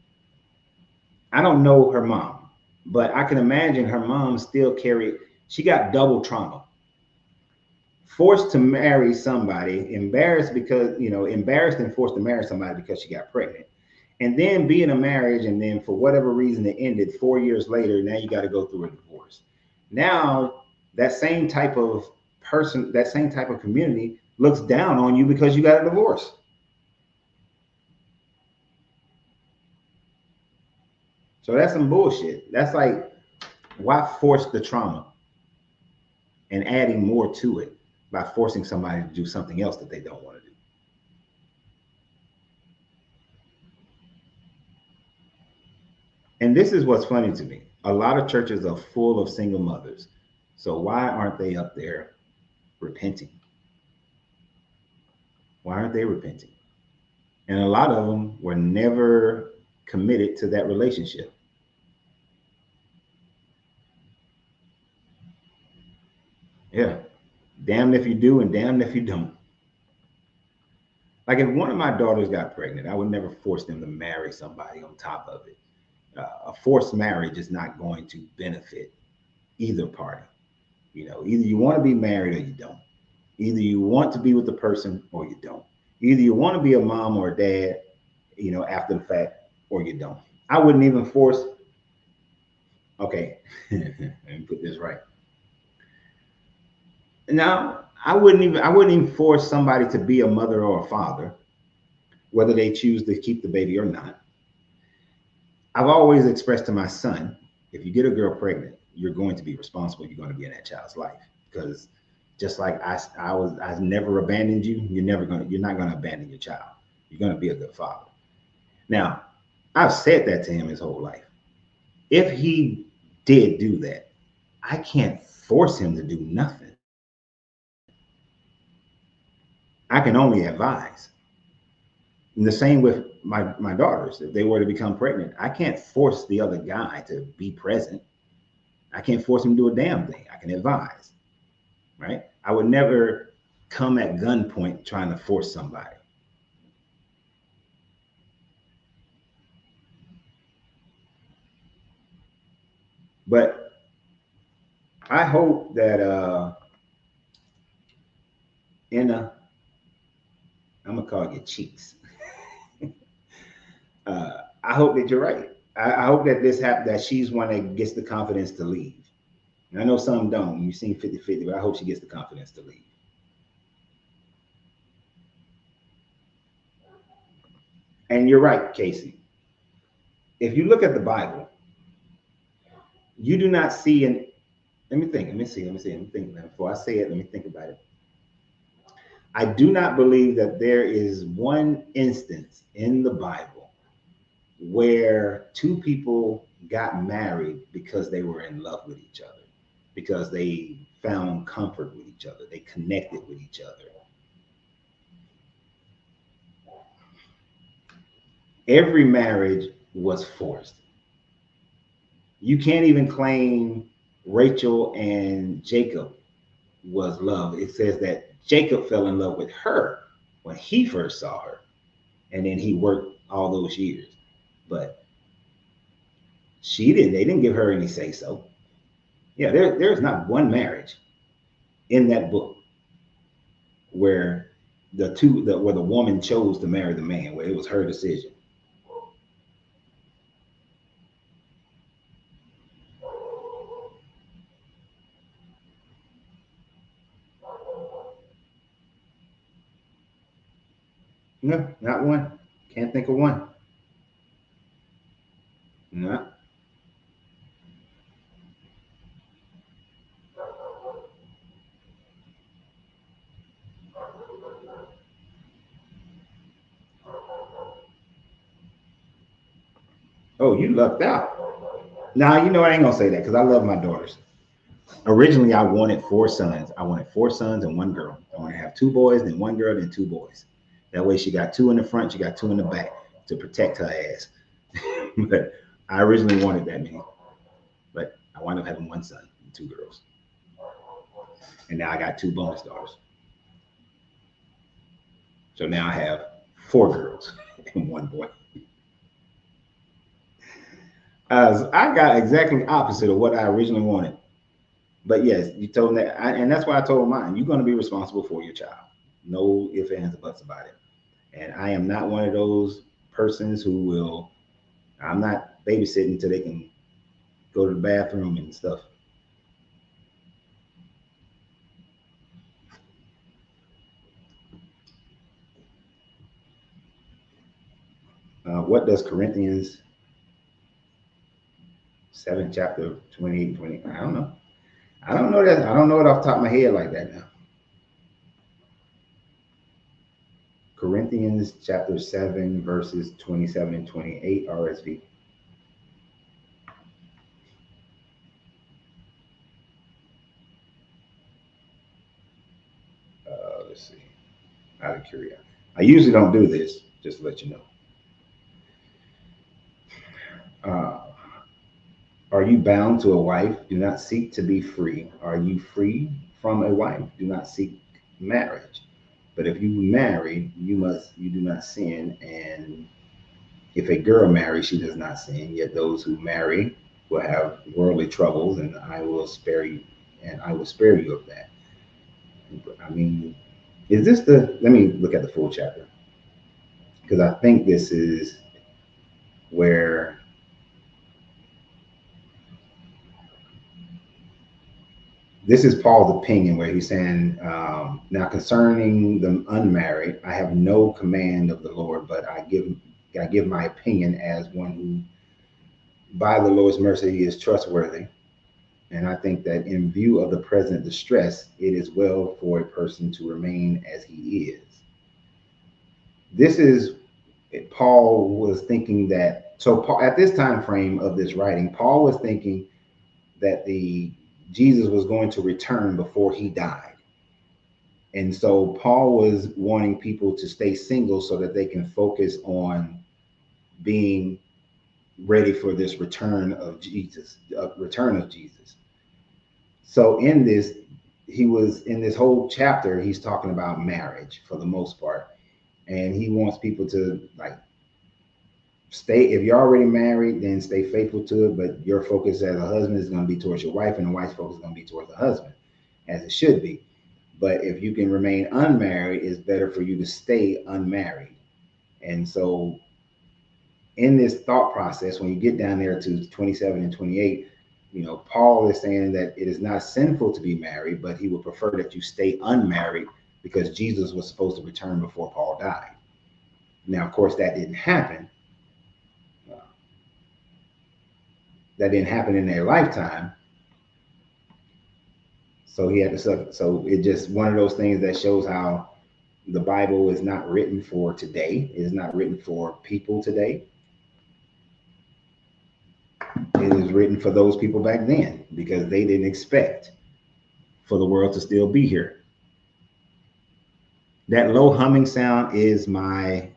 I don't know her mom, but I can imagine her mom still carried. She got double trauma. Forced to marry somebody, embarrassed because, embarrassed and forced to marry somebody because she got pregnant. And then be in a marriage, and then for whatever reason it ended 4 years later, now you got to go through a divorce. Now that same type of person, that same type of community looks down on you because you got a divorce. So that's some bullshit. That's like, why force the trauma and adding more to it by forcing somebody to do something else that they don't want to do? And this is what's funny to me. A lot of churches are full of single mothers. So why aren't they up there repenting? Why aren't they repenting? And a lot of them were never committed to that relationship. Yeah. Damned if you do and damned if you don't. Like if one of my daughters got pregnant, I would never force them to marry somebody on top of it. A forced marriage is not going to benefit either party. Either you want to be married or you don't. Either you want to be with the person or you don't. Either you want to be a mom or a dad, after the fact, or you don't. I wouldn't even force. Okay, let me put this right. Now, I wouldn't even force somebody to be a mother or a father, whether they choose to keep the baby or not. I've always expressed to my son, if you get a girl pregnant, you're going to be responsible. You're going to be in that child's life because just like I never abandoned you. You're not going to abandon your child. You're going to be a good father. Now, I've said that to him his whole life. If he did do that, I can't force him to do nothing. I can only advise. And the same with my daughters. If they were to become pregnant, I can't force the other guy to be present. I can't force him to do a damn thing. I can advise, right? I would never come at gunpoint trying to force somebody. But I hope that in a, I'm gonna call you cheeks. I hope that you're right. I hope that this happens, that she's one that gets the confidence to leave. And I know some don't. You've seen 50-50, but I hope she gets the confidence to leave. And you're right, Casey. If you look at the Bible, you do not see an, let me think, let me think before I say it, let me think about it. I do not believe that there is one instance in the Bible where two people got married because they were in love with each other, because they found comfort with each other, they connected with each other. Every marriage was forced. You can't even claim Rachel and Jacob was love. It says that Jacob fell in love with her when he first saw her, and then he worked all those years. But she didn't. They didn't give her any say so. Yeah, there's not one marriage in that book where where the woman chose to marry the man, where it was her decision. No, not one. Can't think of one. No. Oh, you lucked out. Now you know I ain't gonna say that because I love my daughters. Originally, I wanted four sons. I wanted four sons and one girl. I want to have two boys, then one girl, then two boys. That way, she got two in the front, she got two in the back to protect her ass. But I originally wanted that many, but I wound up having one son and two girls, and now I got two bonus daughters. So now I have four girls and one boy. So I got exactly opposite of what I originally wanted. But yes, you told me that, and that's why I told mine. You're going to be responsible for your child. No ifs, ands, or buts about it. And I am not one of those persons who will. I'm not babysitting until they can go to the bathroom and stuff. What does Corinthians 7 chapter 28 20? I don't know. I don't know that. I don't know it off the top of my head like that now. Corinthians chapter 7 verses 27 and 28 RSV. Let's see. Out of curiosity. I usually don't do this, just to let you know. Uh, are you bound to a wife? Do not seek to be free. Are you free from a wife? Do not seek marriage. But if you marry, you do not sin. And if a girl marries, she does not sin. Yet those who marry will have worldly troubles, and I will spare you, and I will spare you of that. I mean, is this the? Let me look at the full chapter because I think this is where this is Paul's opinion, where he's saying, "Now concerning the unmarried, I have no command of the Lord, but I give my opinion as one who, by the Lord's mercy, he is trustworthy. And I think that in view of the present distress, it is well for a person to remain as he is." This is Paul was thinking that. So Paul, at this time frame of this writing, Paul was thinking that Jesus was going to return before he died. And so Paul was wanting people to stay single so that they can focus on being ready for this return of Jesus, return of Jesus. So in this, he was in this whole chapter, he's talking about marriage for the most part. And he wants people to like stay, if you're already married, then stay faithful to it. But your focus as a husband is going to be towards your wife, and the wife's focus is going to be towards the husband, as it should be. But if you can remain unmarried, it's better for you to stay unmarried. And so in this thought process, when you get down there to 27 and 28, Paul is saying that it is not sinful to be married, but he would prefer that you stay unmarried because Jesus was supposed to return before Paul died. Now, of course, that didn't happen. That didn't happen in their lifetime. So he had to suffer. So it just one of those things that shows how the Bible is not written for today. It is not written for people today. It is written for those people back then because they didn't expect for the world to still be here. That low humming sound is my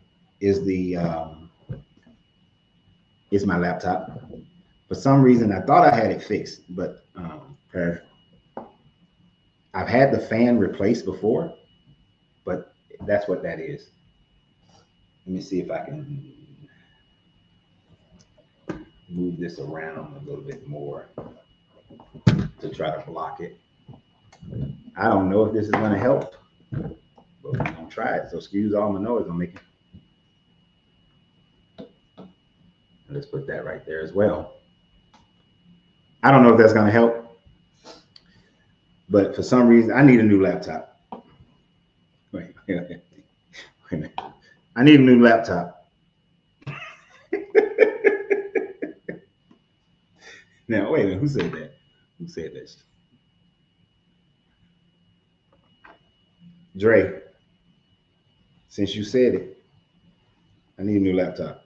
laptop. For some reason, I thought I had it fixed, but I've had the fan replaced before, but that's what that is. Let me see if I can move this around a little bit more to try to block it. I don't know if this is going to help, but we're going to try it. So excuse all my noise I'm making. Let's put that right there as well. I don't know if that's going to help, but for some reason, I need a new laptop. Wait a minute. I need a new laptop. Now, wait a minute. Who said that? Who said this? Dre, since you said it, I need a new laptop.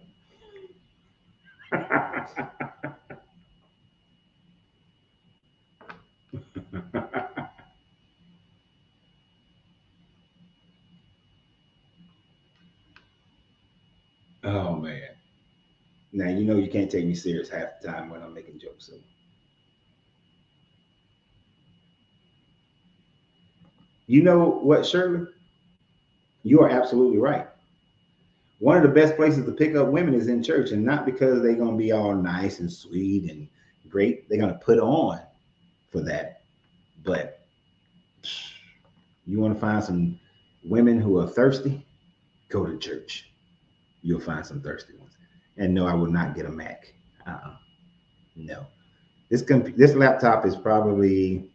Oh man. Now you can't take me serious half the time when I'm making jokes. So you know what, Shirley? You are absolutely right. One of the best places to pick up women is in church, and not because they're gonna be all nice and sweet and great. They're gonna put on for that. But you want to find some women who are thirsty? Go to church. You'll find some thirsty ones. And no, I will not get a Mac. No. This laptop is probably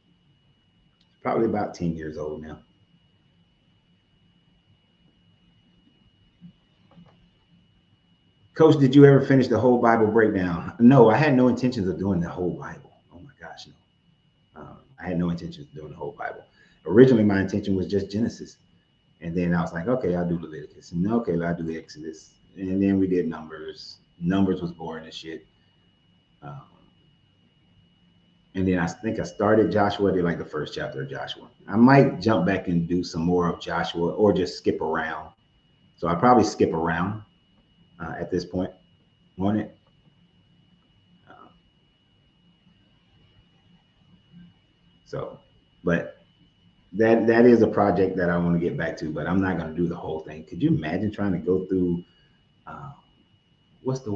about 10 years old now. Coach, did you ever finish the whole Bible breakdown? No, I had no intentions of doing the whole Bible. Oh my gosh, no. I had no intentions of doing the whole Bible. Originally, my intention was just Genesis. And then I was like, okay, I'll do Leviticus. And okay, I'll do Exodus. And then we did Numbers. Numbers was boring as shit. And then I think I started Joshua, did like the first chapter of Joshua. I might jump back and do some more of Joshua or just skip around. So I probably skip around at this point on it. But that is a project that I want to get back to, but I'm not going to do the whole thing. Could you imagine trying to go through, what's the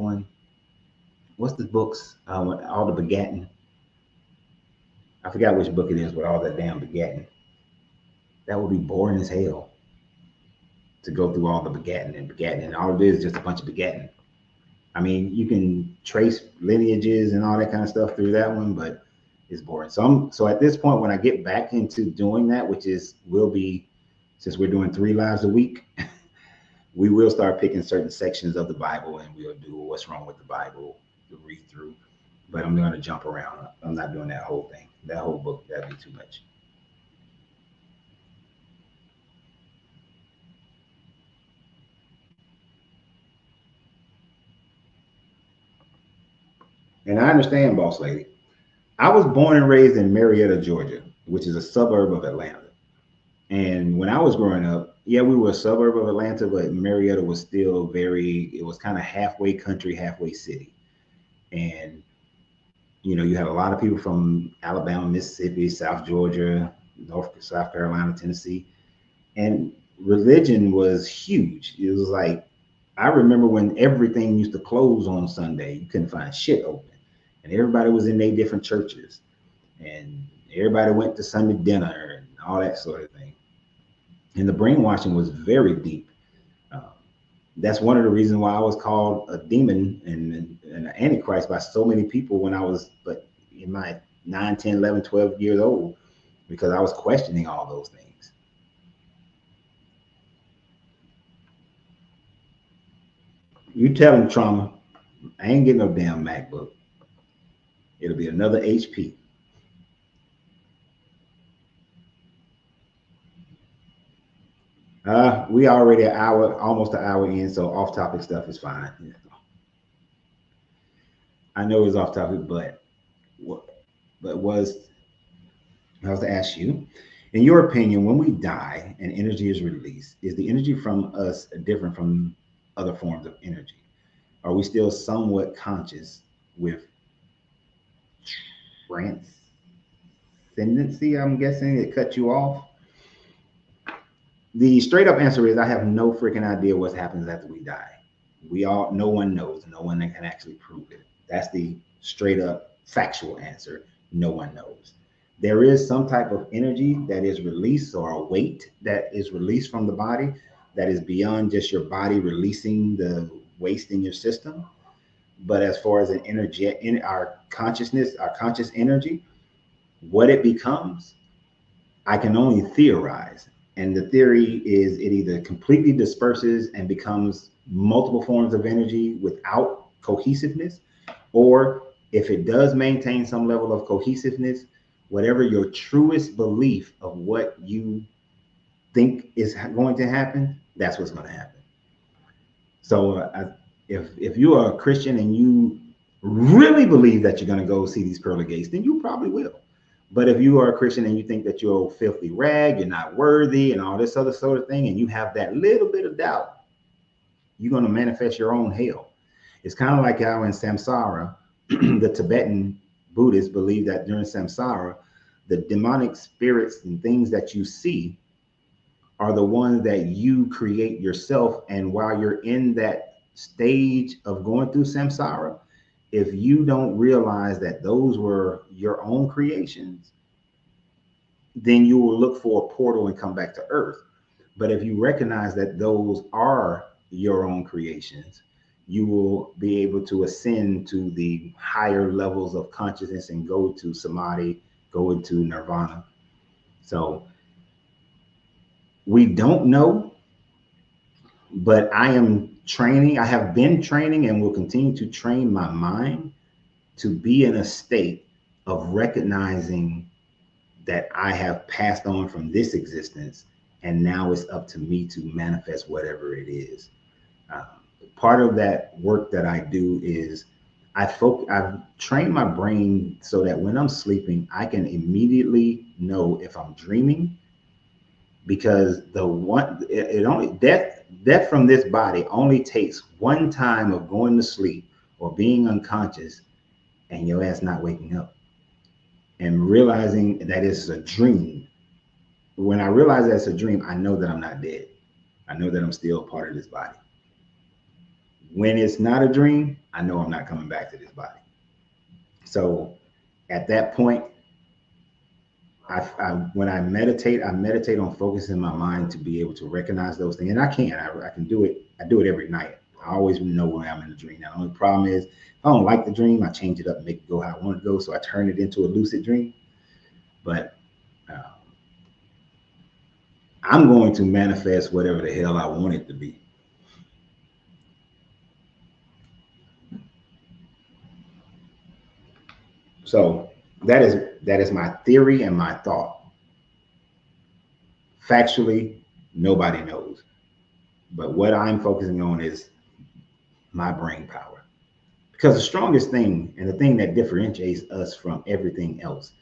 books, all the begatting? I forgot which book it is with all that damn begatting. That would be boring as hell to go through all the begatting, and all it is just a bunch of begatting. I mean, you can trace lineages and all that kind of stuff through that one, but it's boring. So at this point, when I get back into doing that, will be, since we're doing 3 lives a week, we will start picking certain sections of the Bible and we'll do what's wrong with the Bible, the read through. But I'm going to jump around. I'm not doing that whole thing. That whole book, that'd be too much. And I understand, boss lady. I was born and raised in Marietta, Georgia, which is a suburb of Atlanta. And when I was growing up, yeah, we were a suburb of Atlanta, but Marietta was still it was kind of halfway country, halfway city. And, you had a lot of people from Alabama, Mississippi, South Georgia, South Carolina, Tennessee. And religion was huge. It was like, I remember when everything used to close on Sunday, you couldn't find shit open. And everybody was in their different churches. And everybody went to Sunday dinner and all that sort of thing. And the brainwashing was very deep. Um, that's one of the reasons why I was called a demon and an antichrist by so many people when I was but in my 9, 10, 11, 12 years old, because I was questioning all those things. You tell them, trauma, I ain't getting no damn MacBook. It'll be another HP. We already an hour, almost an hour in, so off topic stuff is fine. I know it's off topic, but I was to ask you, in your opinion, when we die and energy is released, is the energy from us different from other forms of energy? Are we still somewhat conscious with transcendency? I'm guessing it cut you off. The straight up answer is I have no freaking idea what happens after we die. No one knows. No one can actually prove it. That's the straight up factual answer. No one knows. There is some type of energy that is released or a weight that is released from the body that is beyond just your body releasing the waste in your system. But as far as an energy in our consciousness, our conscious energy, what it becomes, I can only theorize. And the theory is it either completely disperses and becomes multiple forms of energy without cohesiveness, or if it does maintain some level of cohesiveness, whatever your truest belief of what you think is going to happen, that's what's going to happen. So if you are a Christian and you really believe that you're going to go see these pearly gates, then you probably will. But if you are a Christian and you think that you're a filthy rag, you're not worthy, and all this other sort of thing, and you have that little bit of doubt, you're going to manifest your own hell. It's kind of like how in samsara, the Tibetan Buddhists believe that during samsara, the demonic spirits and things that you see are the ones that you create yourself. And while you're in that stage of going through samsara, if you don't realize that those were your own creations, then you will look for a portal and come back to earth. But if you recognize that those are your own creations, you will be able to ascend to the higher levels of consciousness and go to samadhi, go into nirvana. So we don't know, but I am training. I have been training and will continue to train my mind to be in a state of recognizing that I have passed on from this existence, and now it's up to me to manifest whatever it is. Um, Part of that work that I do is I've trained my brain so that when I'm sleeping, I can immediately know if I'm dreaming, because it only death from this body only takes one time of going to sleep or being unconscious and your ass not waking up and realizing that it's a dream. When I realize that's a dream, I know that I'm not dead. I know that I'm still part of this body. When it's not a dream, I know I'm not coming back to this body. So at that point, when I meditate on focusing my mind to be able to recognize those things, and I can do it. I do it every night. I always know when I'm in a dream. Now, the only problem is if I don't like the dream, I change it up and make it go how I want it to go. So I turn it into a lucid dream. But uh, I'm going to manifest whatever the hell I want it to be. So that is my theory and my thought. Factually, nobody knows. But what I'm focusing on is my brain power. Because the strongest thing and the thing that differentiates us from everything else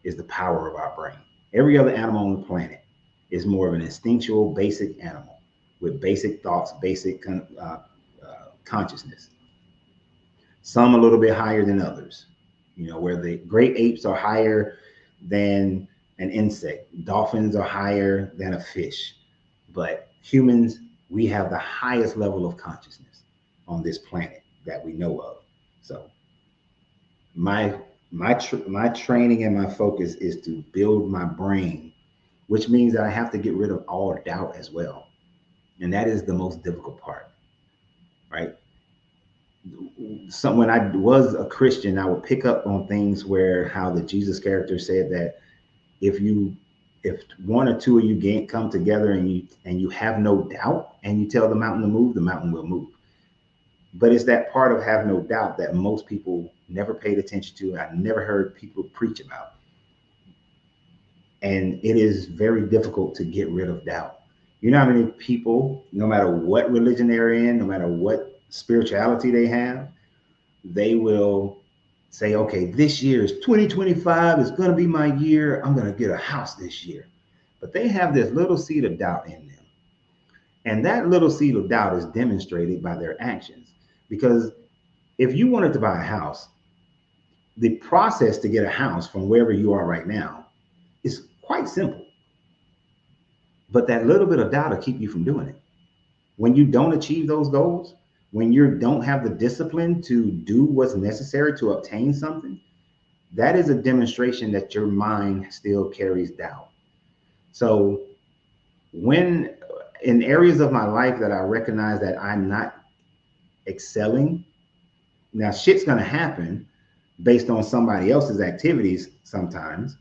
is the power of our brain. Every other animal on the planet is more of an instinctual, basic animal with basic thoughts, basic consciousness. Some a little bit higher than others. You know, where the great apes are higher than an insect, dolphins are higher than a fish. But humans, we have the highest level of consciousness on this planet that we know of. So my training and my focus is to build my brain, which means that I have to get rid of all doubt as well, and that is the most difficult part, right? So when I was a Christian, I would pick up on things where how the Jesus character said that if you if one or two of you come together and you have no doubt and you tell the mountain to move, the mountain will move. But it's that part of have no doubt that most people never paid attention to. I never heard people preach about. And it is very difficult to get rid of doubt. You know how many people, no matter what religion they're in, no matter what spirituality they have, they will say, okay, this year is 2025, it's going to be my year. I'm going to get a house this year. But they have this little seed of doubt in them. And that little seed of doubt is demonstrated by their actions. Because if you wanted to buy a house, the process to get a house from wherever you are right now is quite simple. But that little bit of doubt will keep you from doing it. When you don't achieve those goals, when you don't have the discipline to do what's necessary to obtain something, that is a demonstration that your mind still carries doubt. So when in areas of my life that I recognize that I'm not excelling, now shit's gonna happen based on somebody else's activities sometimes,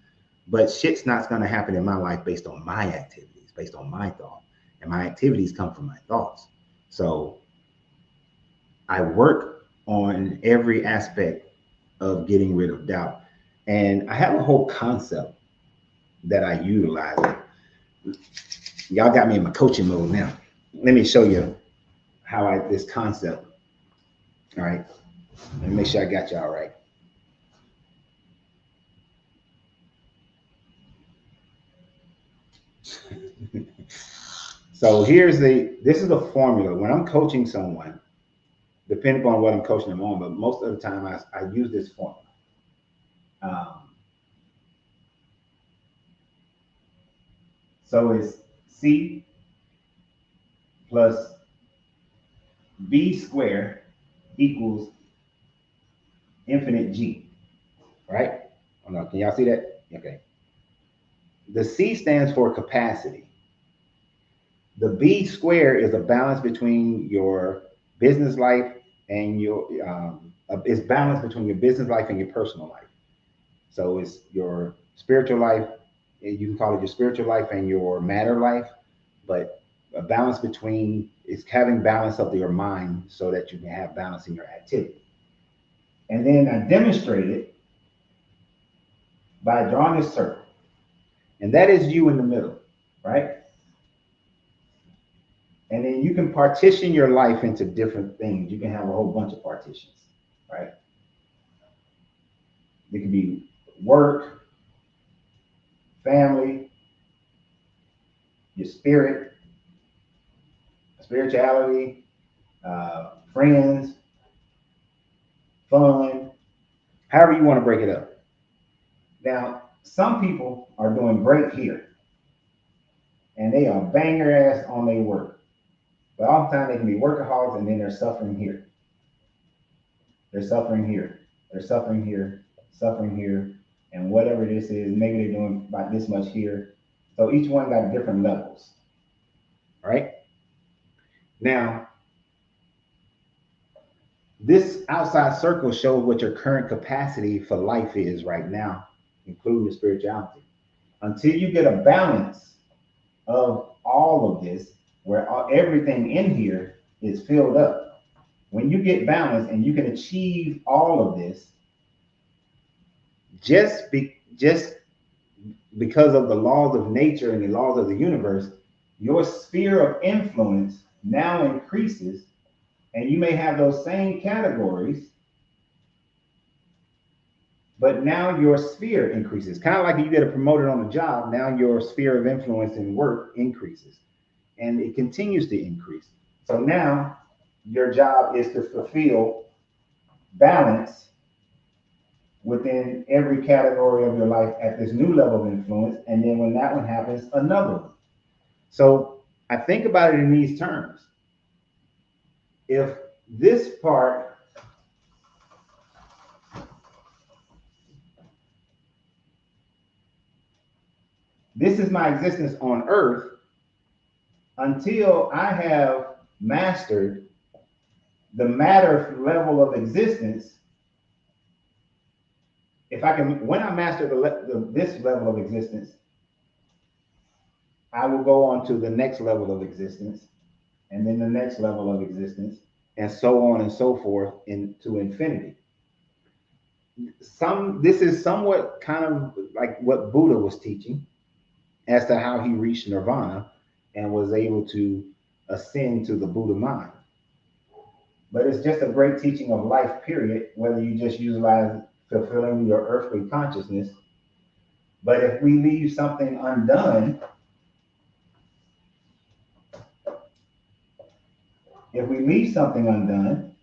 but shit's not gonna happen in my life based on my activities, based on my thought. And my activities come from my thoughts. So I work on every aspect of getting rid of doubt. And I have a whole concept that I utilize. Y'all got me in my coaching mode now. Let me show you how this concept. All right. Let me make sure I got y'all right. So this is a formula. When I'm coaching someone, depending upon what I'm coaching them on, but most of the time I use this formula. So it's C plus B squared equals infinite G, right? Oh no, can y'all see that? Okay. The C stands for capacity. The B squared is a balance between your business life and it's balance between your business life and your personal life. So it's your spiritual life. You can call it your spiritual life and your matter life, but a balance between is having balance of your mind so that you can have balance in your activity. And then I demonstrate it by drawing this circle. And that is you in the middle, right? And then you can partition your life into different things. You can have a whole bunch of partitions, right? It could be work, family, your spirit, spirituality, friends, fun, however you want to break it up. Now, some people are doing great here and they are bang their ass on their work. But oftentimes they can be workaholics and then they're suffering here. They're suffering here. They're suffering here, suffering here. And whatever this is, maybe they're doing about this much here. So each one got different levels. All right? Now, this outside circle shows what your current capacity for life is right now, including your spirituality. Until you get a balance of all of this, where everything in here is filled up. When you get balance and you can achieve all of this, just because of the laws of nature and the laws of the universe, your sphere of influence now increases, and you may have those same categories, but now your sphere increases. Kind of like you get promoted on a job, now your sphere of influence in work increases, and it continues to increase. So now your job is to fulfill balance within every category of your life at this new level of influence. And then when that one happens, another one. So I think about it in these terms. If this part, this is my existence on earth until I have mastered the matter level of existence. If I can, when I master this level of existence, I will go on to the next level of existence, and then the next level of existence, and so on and so forth into infinity. This is somewhat kind of like what Buddha was teaching as to how he reached nirvana and was able to ascend to the Buddha mind. But it's just a great teaching of life, period, whether you just utilize fulfilling your earthly consciousness. But if we leave something undone, if we leave something undone,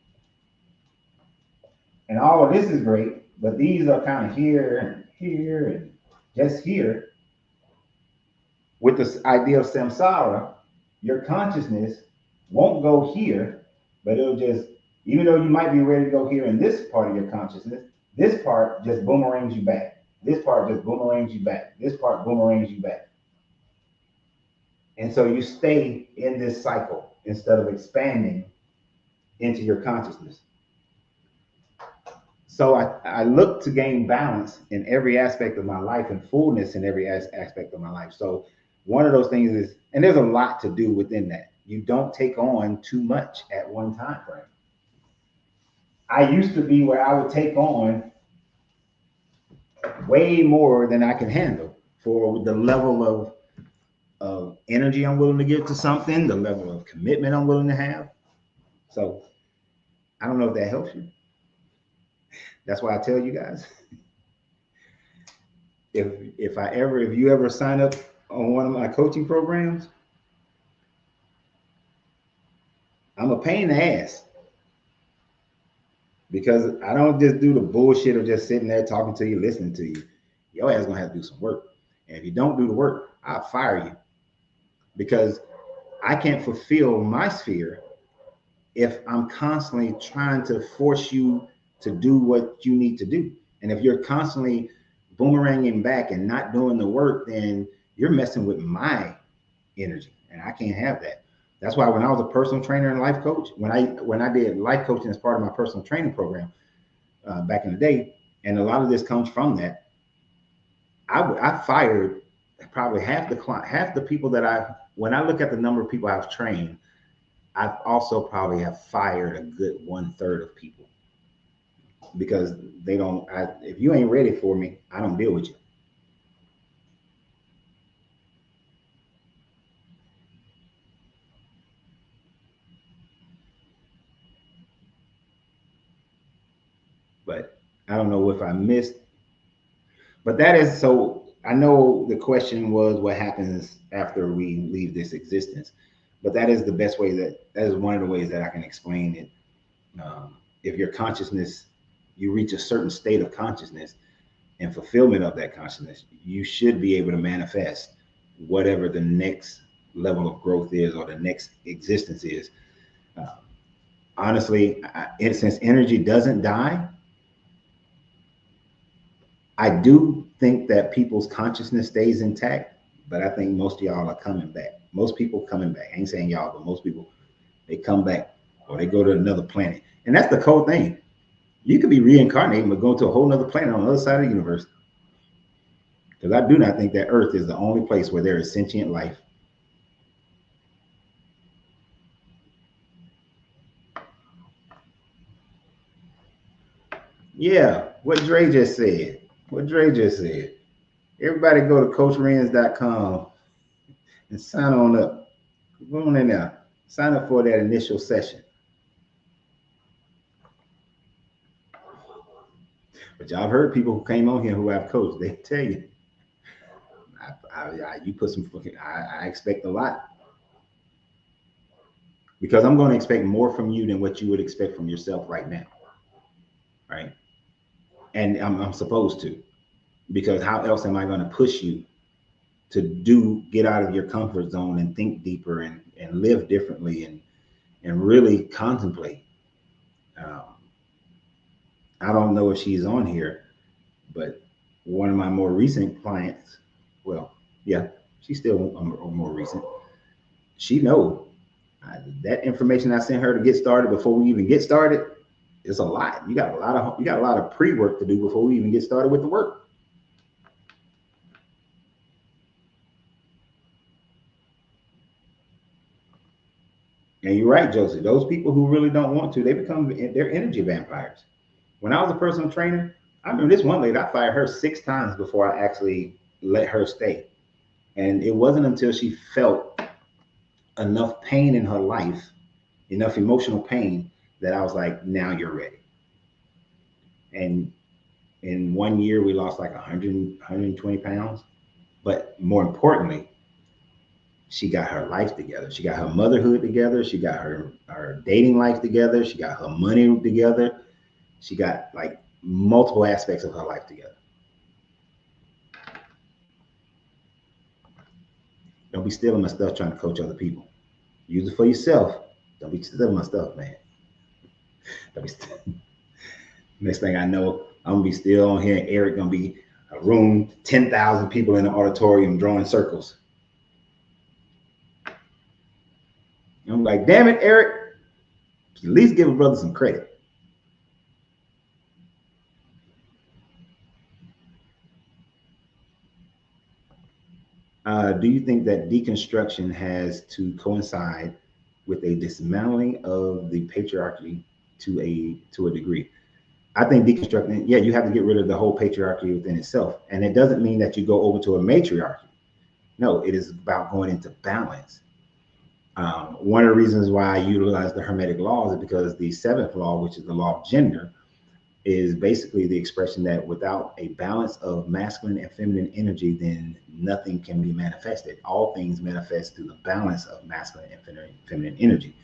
and all of this is great, but these are kind of here and here and just here, with this idea of samsara, your consciousness won't go here, but it'll just, even though you might be ready to go here in this part of your consciousness, this part just boomerangs you back. This part just boomerangs you back. This part boomerangs you back. And so you stay in this cycle instead of expanding into your consciousness. So I look to gain balance in every aspect of my life and fullness in every aspect of my life. So one of those things is, and there's a lot to do within that. You don't take on too much at one time frame. I used to be where I would take on way more than I can handle for the level of energy I'm willing to give to something, the level of commitment I'm willing to have. So I don't know if that helps you. That's why I tell you guys, if you ever sign up on one of my coaching programs, I'm a pain in the ass because I don't just do the bullshit of just sitting there talking to you, listening to you. Your ass gonna have to do some work. And if you don't do the work, I'll fire you because I can't fulfill my sphere if I'm constantly trying to force you to do what you need to do. And if you're constantly boomeranging back and not doing the work, then you're messing with my energy, and I can't have that. That's why when I was a personal trainer and life coach, when I did life coaching as part of my personal training program back in the day, and a lot of this comes from that, I fired probably half the people that when I look at the number of people I've trained, I've also probably have fired a good 1/3 of people because they don't. If you ain't ready for me, I don't deal with you. But I don't know if I missed. But that is so. I know the question was what happens after we leave this existence, but that is the best way that is one of the ways that I can explain it. If your consciousness, you reach a certain state of consciousness and fulfillment of that consciousness, you should be able to manifest whatever the next level of growth is or the next existence is. Uh, Honestly, since energy doesn't die, I do think that people's consciousness stays intact, but I think most of y'all are coming back. Most people coming back. I ain't saying y'all, but most people, they come back or they go to another planet. And that's the cool thing. You could be reincarnating, but go to a whole nother planet on the other side of the universe. Because I do not think that Earth is the only place where there is sentient life. Yeah, what Dre just said. What Dre just said. Everybody go to coachrenz.com and sign on up. Go on in there. Sign up for that initial session. But y'all have heard people who came on here who have coached. They tell you, you put some fucking. I expect a lot because I'm going to expect more from you than what you would expect from yourself right now, right? And I'm supposed to, because how else am I going to push you to get out of your comfort zone and think deeper and live differently and really contemplate. Um, I don't know if she's on here, but one of my more recent clients, well, yeah, she's still more recent. She know that information I sent her to get started before we even get started is a lot. You got a lot of pre-work to do before we even get started with the work. And you're right, Joseph. Those people who really don't want to, they're energy vampires. When I was a personal trainer, I remember this one lady, I fired her 6 times before I actually let her stay. And it wasn't until she felt enough pain in her life, enough emotional pain, that I was like, now you're ready. And in 1 year, we lost like 120 pounds. But more importantly, she got her life together. She got her motherhood together. She got her dating life together. She got her money together. She got like multiple aspects of her life together. Don't be stealing my stuff trying to coach other people. Use it for yourself. Don't be stealing my stuff, man. Don't be Next thing I know, I'm gonna be still on here, and Eric gonna be a room, 10,000 people in the auditorium drawing circles. I'm like, damn it, Eric. At least give a brother some credit. Do you think that deconstruction has to coincide with a dismantling of the patriarchy to a degree? I think deconstructing, yeah, you have to get rid of the whole patriarchy within itself. And it doesn't mean that you go over to a matriarchy. No, it is about going into balance. One of the reasons why I utilize the Hermetic laws is because the seventh law, which is the law of gender, is basically the expression that without a balance of masculine and feminine energy, then nothing can be manifested. All things manifest through the balance of masculine and feminine energy.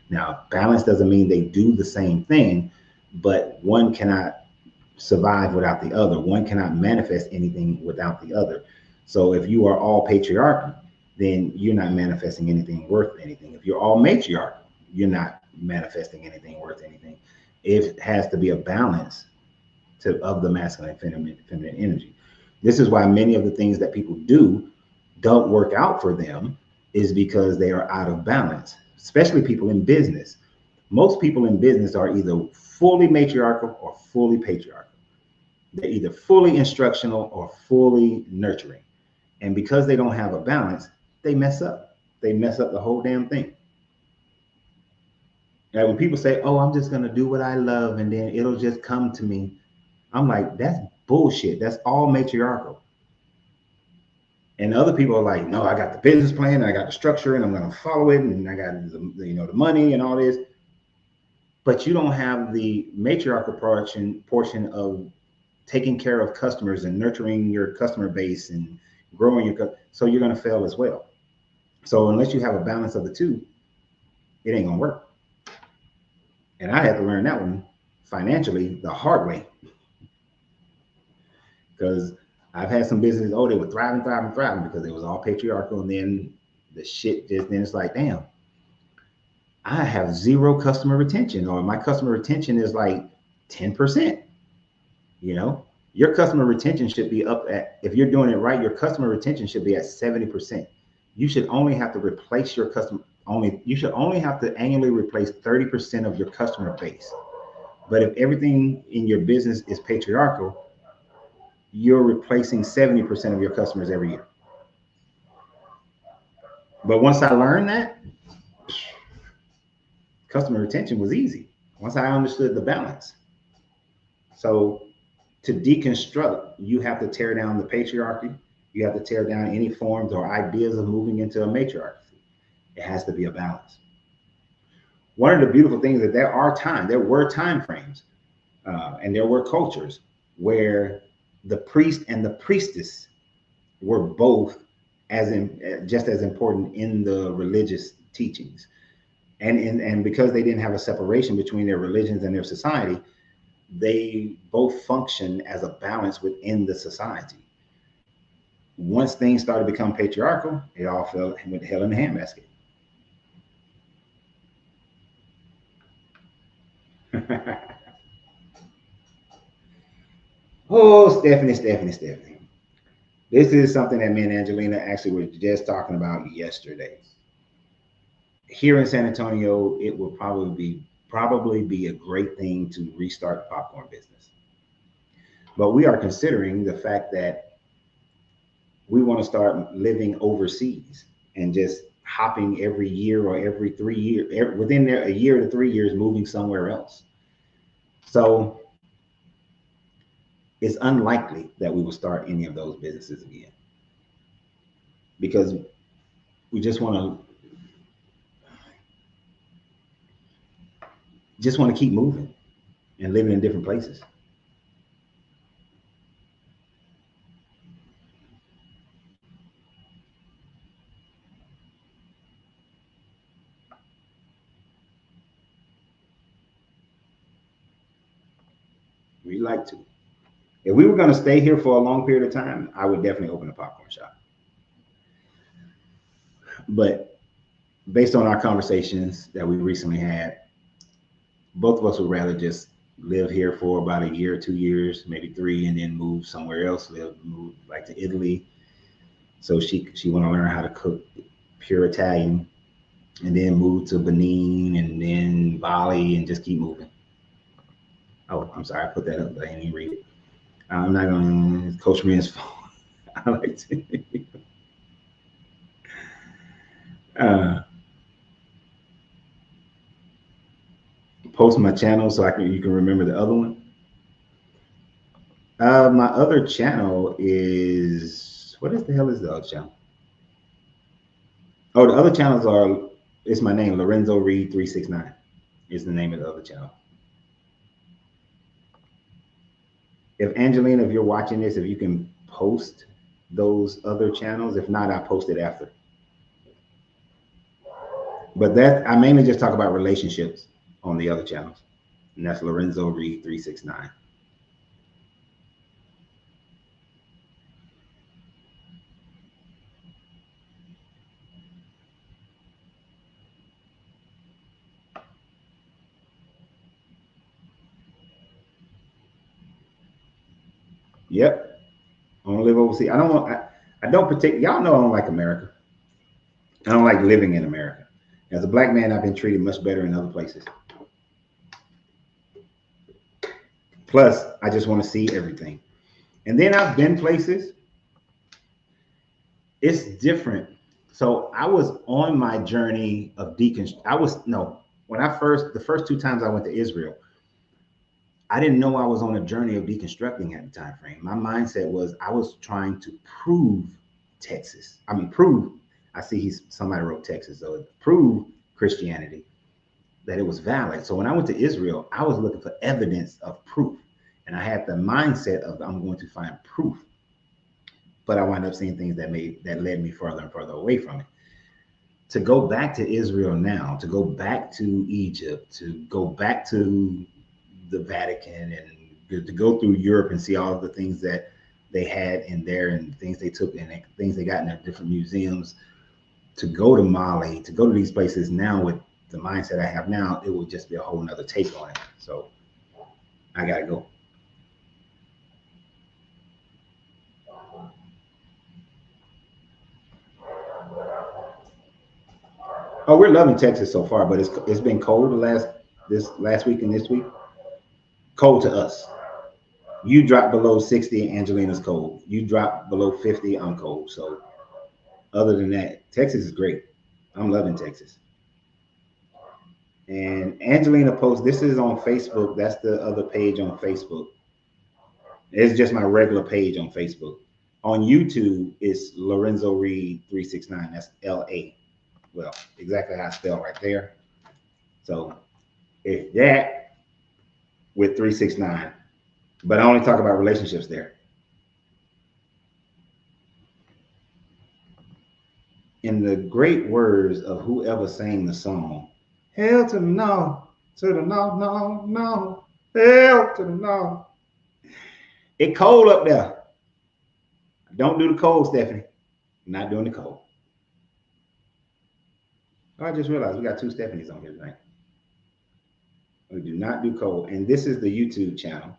Now, balance doesn't mean they do the same thing, but one cannot survive without the other. One cannot manifest anything without the other. So if you are all patriarchy, then you're not manifesting anything worth anything. If you're all matriarchy, you're not manifesting anything worth anything. It has to be a balance of the masculine and feminine energy. This is why many of the things that people do don't work out for them, is because they are out of balance, especially people in business. Most people in business are either fully matriarchal or fully patriarchal. They're either fully instructional or fully nurturing. And because they don't have a balance, they mess up. They mess up the whole damn thing. And when people say, oh, I'm just going to do what I love and then it'll just come to me, I'm like, that's bullshit. That's all matriarchal. And other people are like, no, I got the business plan, and I got the structure, and I'm going to follow it, and I got the money and all this. But you don't have the matriarchal portion of taking care of customers and nurturing your customer base and growing so you're going to fail as well. So unless you have a balance of the two, it ain't going to work. And I had to learn that one financially the hard way, because I've had some businesses, they were thriving because it was all patriarchal, and then the shit then it's like, damn, I have zero customer retention, or my customer retention is like 10%. Your customer retention should be up at, if you're doing it right, your customer retention should be at 70%. You should only have to replace your customer, you should only have to annually replace 30% of your customer base. But if everything in your business is patriarchal, you're replacing 70% of your customers every year. But once I learned that, customer retention was easy. Once I understood the balance. So to deconstruct, you have to tear down the patriarchy. You have to tear down any forms or ideas of moving into a matriarchy. It has to be a balance. One of the beautiful things that there were time frames, and there were cultures where the priest and the priestess were both as in just as important in the religious teachings. And because they didn't have a separation between their religions and their society, they both function as a balance within the society. Once things started to become patriarchal, it all fell went to hell in the handbasket. Oh, Stephanie. This is something that me and Angelina actually were just talking about yesterday. Here in San Antonio, it will probably be a great thing to restart the popcorn business. But we are considering the fact that we want to start living overseas and just hopping every year or every 3 years, within there, a year to 3 years, moving somewhere else. So it's unlikely that we will start any of those businesses again because we just want to keep moving and living in different places. We like to. If we were going to stay here for a long period of time, I would definitely open a popcorn shop. But based on our conversations that we recently had, both of us would rather just live here for about a year, 2 years, maybe three, and then move somewhere else. Move like to Italy. So she want to learn how to cook pure Italian, and then move to Benin, and then Bali, and just keep moving. Oh, I'm sorry, I put that up, but I didn't even read it. I'm not going to Coach Man's fault. I like to uh, post my channel so you can remember the other one. My other channel is what is the hell is the other channel? Oh, the other channels are it's my name, Lorenzo Reed 369 is the name of the other channel. If Angelina, if you're watching this, if you can post those other channels. If not, I'll post it after. But that I mainly just talk about relationships on the other channels. And that's Lorenzo Reed 369. Yep. I want to live overseas. I don't protect y'all know I don't like America. I don't like living in America. As a black man, I've been treated much better in other places. Plus, I just want to see everything. And then I've been places. It's different. So I was on my journey of deconstruction. I was no, when I first the first two times I went to Israel, I didn't know I was on a journey of deconstructing at the time frame. My mindset was I was trying to prove Texas. I mean, prove. I see somebody wrote Texas, so prove Christianity that it was valid. So when I went to Israel, I was looking for evidence of proof, and I had the mindset of I'm going to find proof. But I wound up seeing things that led me further and further away from it. To go back to Israel now, to go back to Egypt, to go back to the Vatican, and to go through Europe and see all of the things that they had in there and things they took and things they got in their different museums, to go to Mali, to go to these places now with the mindset I have now, it will just be a whole nother take on it. So I gotta go. Oh, we're loving Texas so far, but it's been cold this last week and this week. Cold to us. You drop below 60, Angelina's cold. You drop below 50, I'm cold. So other than that, Texas is great. I'm loving Texas. And Angelina posts, this is on Facebook. That's the other page on Facebook. It's just my regular page on Facebook. On YouTube, it's Lorenzo Reed 369. That's LA. Well, exactly how I spell right there. So it's that with 369. But I only talk about relationships there. In the great words of whoever sang the song, hell to the no, to the no, no, no, hell to the no. It cold up there. Don't do the cold, Stephanie. Not doing the cold. Oh, I just realized we got two Stephanies on here tonight. We do not do cold. And this is the YouTube channel.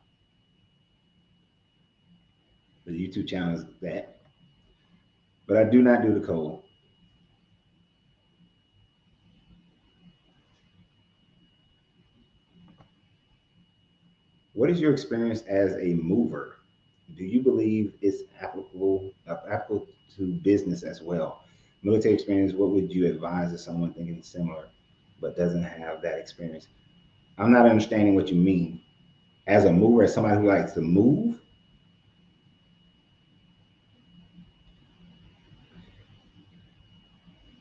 The YouTube channel is that. But I do not do the cold. What is your experience as a mover? Do you believe it's applicable to business as well? Military experience, what would you advise to someone thinking similar but doesn't have that experience? I'm not understanding what you mean. As a mover, as somebody who likes to move,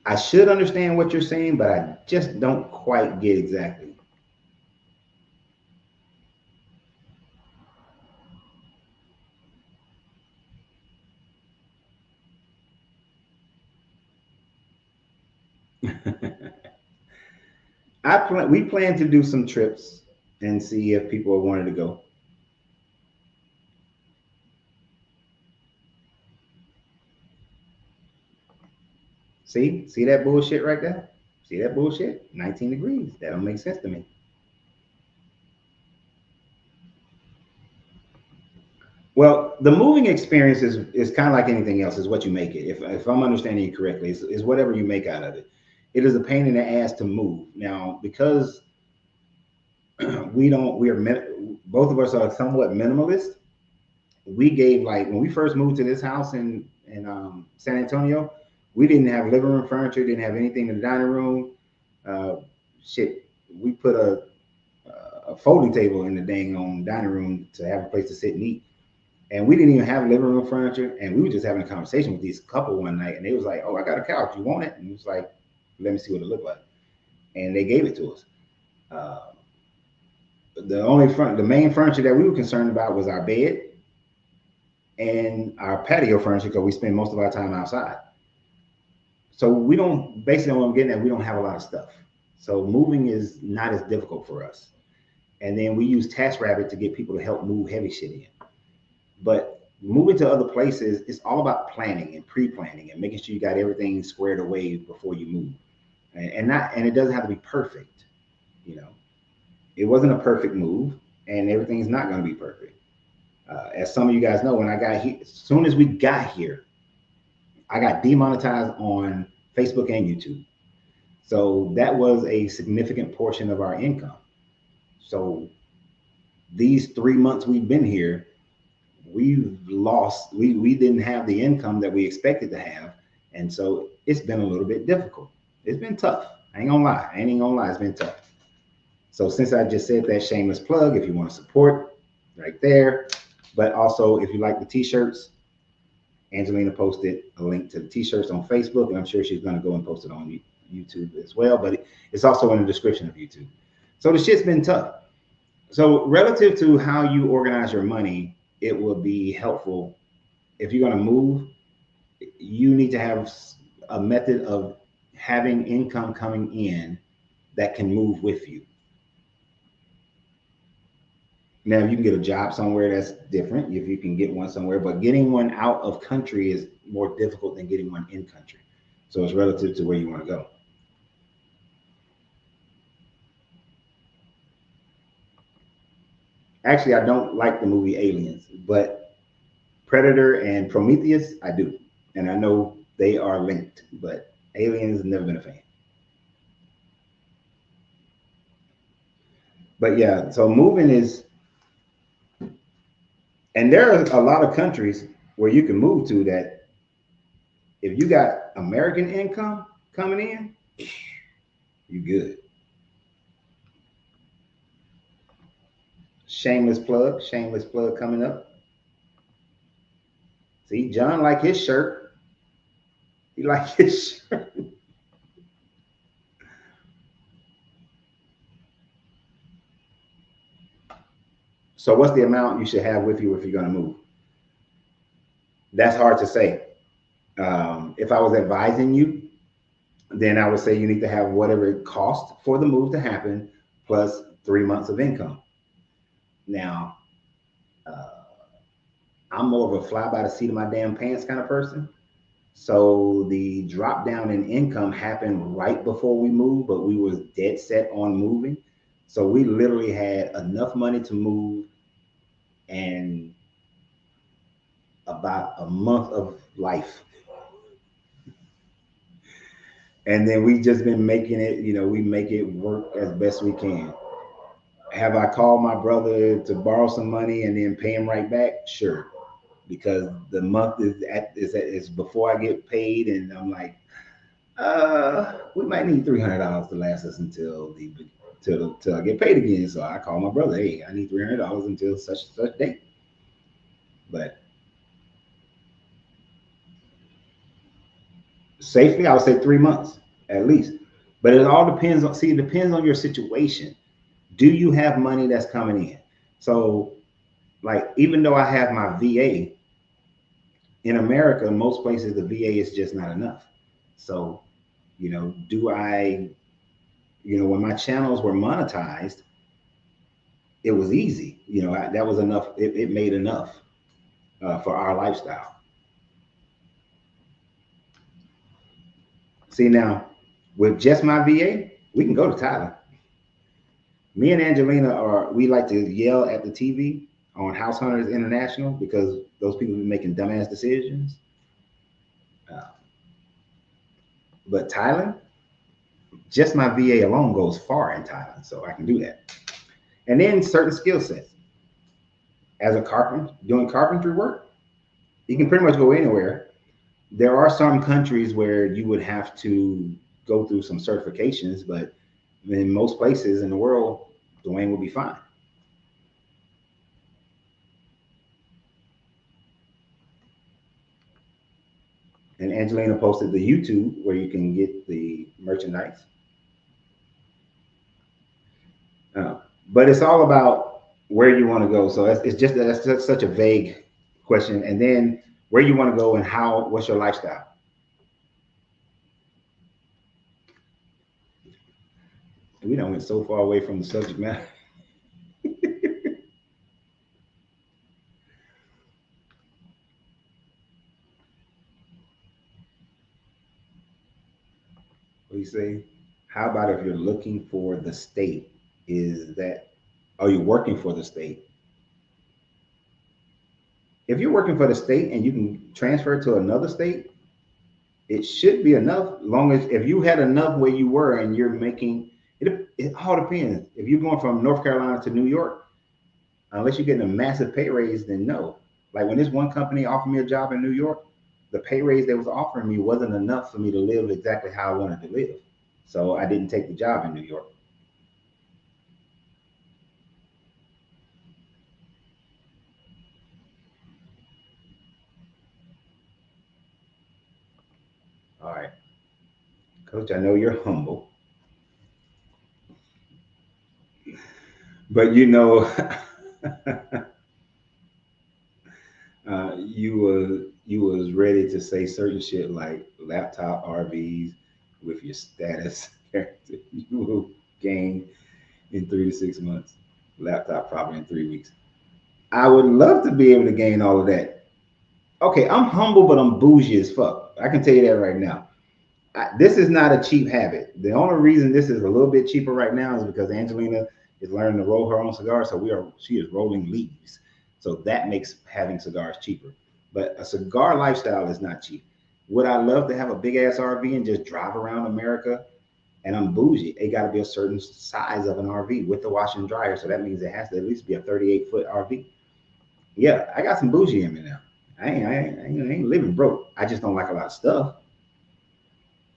I should understand what you're saying, but I just don't quite get exactly. We plan to do some trips and see if people are wanting to go. See that bullshit right there? See that bullshit? 19 degrees. That don't make sense to me. Well, the moving experience is kind of like anything else, is what you make it. If I'm understanding you correctly, is whatever you make out of it. It is a pain in the ass to move. Now, because both of us are somewhat minimalist, we gave, like, when we first moved to this house in San Antonio, we didn't have living room furniture, didn't have anything in the dining room. Uh, shit, we put a folding table in the dang on dining room to have a place to sit and eat. And we didn't even have living room furniture. And we were just having a conversation with these couple one night, and they was like, "Oh, I got a couch. You want it?" And it was like, "Let me see what it looked like." And they gave it to us. Uh, the main furniture that we were concerned about was our bed and our patio furniture, because we spend most of our time outside. So we don't, basically what I'm getting at, we don't have a lot of stuff. So moving is not as difficult for us. And then we use TaskRabbit to get people to help move heavy shit in. But moving to other places, it's all about planning and pre-planning and making sure you got everything squared away before you move. And it doesn't have to be perfect, you know. It wasn't a perfect move, and everything's not going to be perfect. As some of you guys know, when I got here, as soon as we got here, I got demonetized on Facebook and YouTube. So that was a significant portion of our income. So these 3 months we've been here, we didn't have the income that we expected to have. And so it's been a little bit difficult. It's been tough. I ain't gonna lie. It's been tough. So since I just said that shameless plug, if you want to support, right there. But also, if you like the t-shirts, Angelina posted a link to the t-shirts on Facebook, and I'm sure she's going to go and post it on YouTube as well. But it's also in the description of YouTube. So the shit's been tough. So relative to how you organize your money, it will be helpful if you're going to move. You need to have a method of having income coming in that can move with you. Now, if you can get a job somewhere, that's different. If you can get one somewhere, but getting one out of country is more difficult than getting one in country. So it's relative to where you want to go. Actually, I don't like the movie Aliens, but Predator and Prometheus, I do. And I know they are linked, but Aliens, never been a fan. But yeah, so moving is, and there are a lot of countries where you can move to that if you got American income coming in, you good. Shameless plug coming up. See, John like his shirt. He like his shirt. So what's the amount you should have with you if you're going to move? That's hard to say. If I was advising you, then I would say you need to have whatever it costs for the move to happen plus 3 months of income. Now, uh, I'm more of a fly by the seat of my damn pants kind of person. So the drop down in income happened right before we moved, but we was dead set on moving. So we literally had enough money to move and about a month of life. And then we just been making it, we make it work as best we can. Have I called my brother to borrow some money and then pay him right back? Sure, because the month is before I get paid, and I'm like, we might need $300 to last us until till I get paid again. So I call my brother, hey, I need $300 until such and such date. But safely, I would say 3 months at least. But it all depends on it depends on your situation. Do you have money that's coming in? So like even though I have my VA in America, most places the VA is just not enough. So, do I, when my channels were monetized, it was easy. That was enough. It made enough for our lifestyle. See now, with just my VA, we can go to Thailand. Me and Angelina we like to yell at the TV on House Hunters International because those people be making dumbass decisions. Uh, but Thailand, just my VA alone goes far in Thailand, so I can do that. And then certain skill sets. As a carpenter, doing carpentry work, you can pretty much go anywhere. There are some countries where you would have to go through some certifications, but in most places in the world, Dwayne will be fine. And Angelina posted the YouTube where you can get the merchandise. But it's all about where you want to go. So it's just that's such a vague question. And then where you want to go and what's your lifestyle? We don't went so far away from the subject matter. What do you say? How about if you're looking for the state? Are you working for the state? If you're working for the state and you can transfer to another state, it should be enough. Long as if you had enough where you were and you're making it, it all depends. If you're going from North Carolina to New York, unless you're getting a massive pay raise, then no. Like when this one company offered me a job in New York, the pay raise they was offering me wasn't enough for me to live exactly how I wanted to live. So I didn't take the job in New York. All right, Coach, I know you're humble, but you was ready to say certain shit like laptop RVs with your status character. You will gain in 3 to 6 months. Laptop probably in 3 weeks. I would love to be able to gain all of that. Okay, I'm humble, but I'm bougie as fuck. I can tell you that right now. This is not a cheap habit. The only reason this is a little bit cheaper right now is because Angelina is learning to roll her own cigars. So she is rolling leaves. So that makes having cigars cheaper. But a cigar lifestyle is not cheap. Would I love to have a big ass RV and just drive around America? And I'm bougie. It got to be a certain size of an RV with the washer and dryer. So that means it has to at least be a 38-foot RV. Yeah, I got some bougie in me now. I ain't living broke. I just don't like a lot of stuff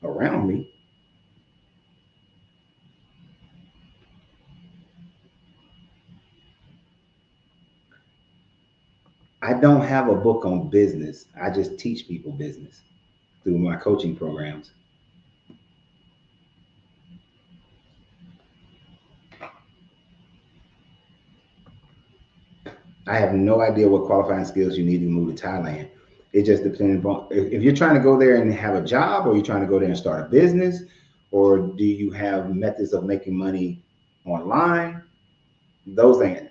around me. I don't have a book on business. I just teach people business through my coaching programs. I have no idea what qualifying skills you need to move to Thailand. It just depends on if you're trying to go there and have a job, or you're trying to go there and start a business, or do you have methods of making money online? Those things.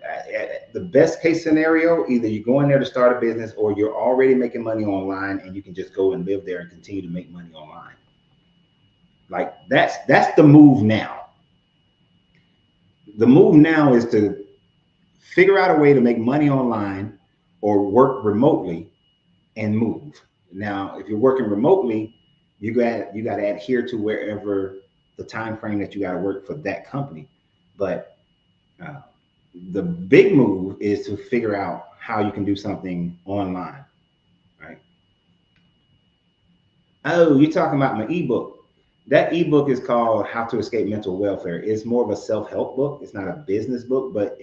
The best case scenario, either you go in there to start a business, or you're already making money online and you can just go and live there and continue to make money online. Like that's the move now. The move now is to figure out a way to make money online or work remotely and move. Now, if you're working remotely, you got to adhere to wherever the time frame that you got to work for that company. But uh, the big move is to figure out how you can do something online, right? Oh, you're talking about my ebook. That ebook is called How to Escape Mental Welfare. It's more of a self-help book. It's not a business book, but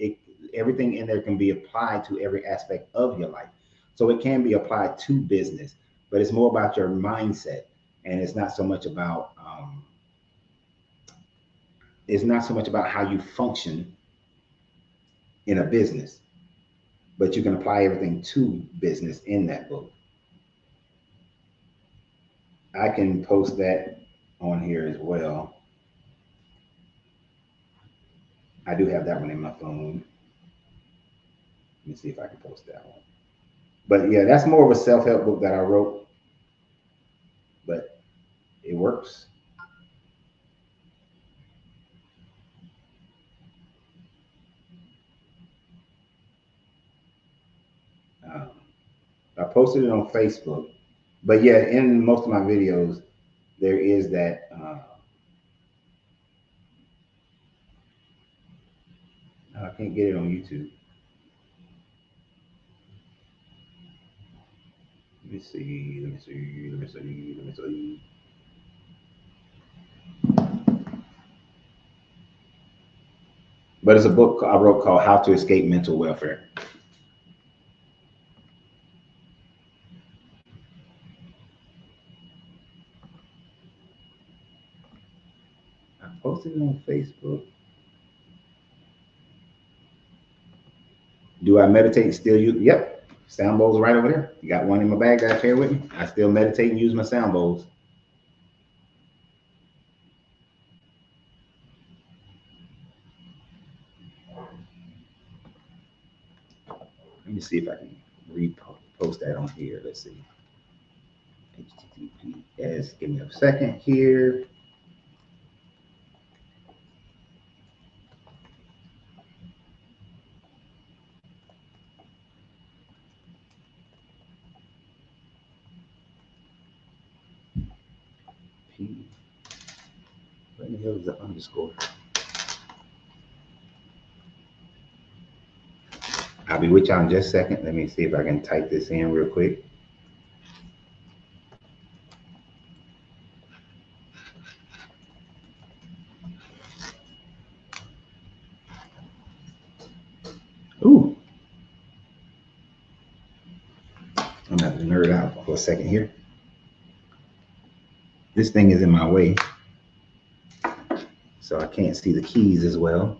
everything in there can be applied to every aspect of your life. So it can be applied to business, but it's more about your mindset, and it's not so much about how you function in a business, but you can apply everything to business in that book. I can post that on here as well. I do have that one in my phone. Let me see if I can post that one. But yeah, that's more of a self-help book that I wrote, but it works. Um, I posted it on Facebook, but yeah, in most of my videos, there is that. I can't get it on YouTube. Let me see. Let me see. Let me see. Let me see. But it's a book I wrote called How to Escape Mental Welfare. I posted it on Facebook. Do I meditate still use? Yep. Sound bowls right over there. You got one in my bag that I carry with me. I still meditate and use my sound bowls. Let me see if I can repost that on here. Let's see. HTTPS. Give me a second here. Where the hell is the underscore? I'll be with y'all in just a second. Let me see if I can type this in real quick. Ooh. I'm gonna have to nerd out for a second here. This thing is in my way, so I can't see the keys as well.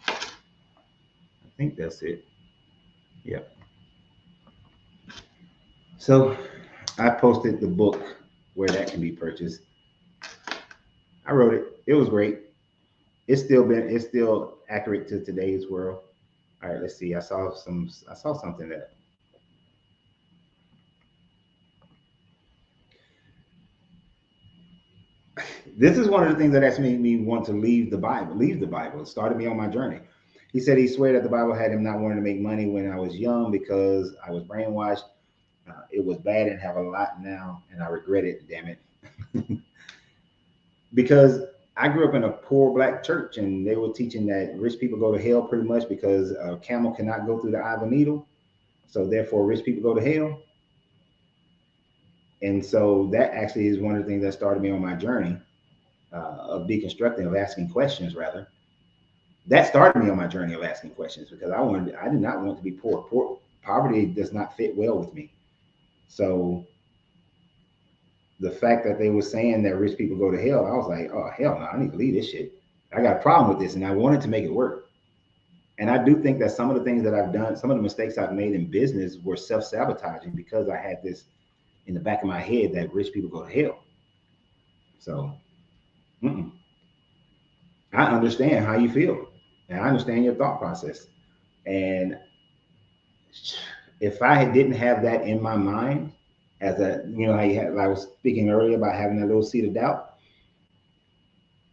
I think that's it. Yep. So I posted the book where that can be purchased. I wrote it. It was great. It's still accurate to today's world. All right, let's see. I saw something that this is one of the things that actually made me want to leave the Bible. It started me on my journey. He said he swear that the Bible had him not wanting to make money when I was young because I was brainwashed. It was bad and have a lot now, and I regret it. Damn it, because I grew up in a poor black church, and they were teaching that rich people go to hell pretty much because a camel cannot go through the eye of a needle, so therefore rich people go to hell. And so that actually is one of the things that started me on my journey. of deconstructing, of asking questions rather. That started me on my journey of asking questions because I did not want to be poor. Poverty does not fit well with me. So the fact that they were saying that rich people go to hell, I was like, oh hell no, I need to leave this shit. I got a problem with this, and I wanted to make it work. And I do think that some of the things that I've done, some of the mistakes I've made in business were self-sabotaging because I had this in the back of my head that rich people go to hell. So mm-mm. I understand how you feel, and I understand your thought process. And if I didn't have that in my mind, as a I was speaking earlier about having that little seed of doubt,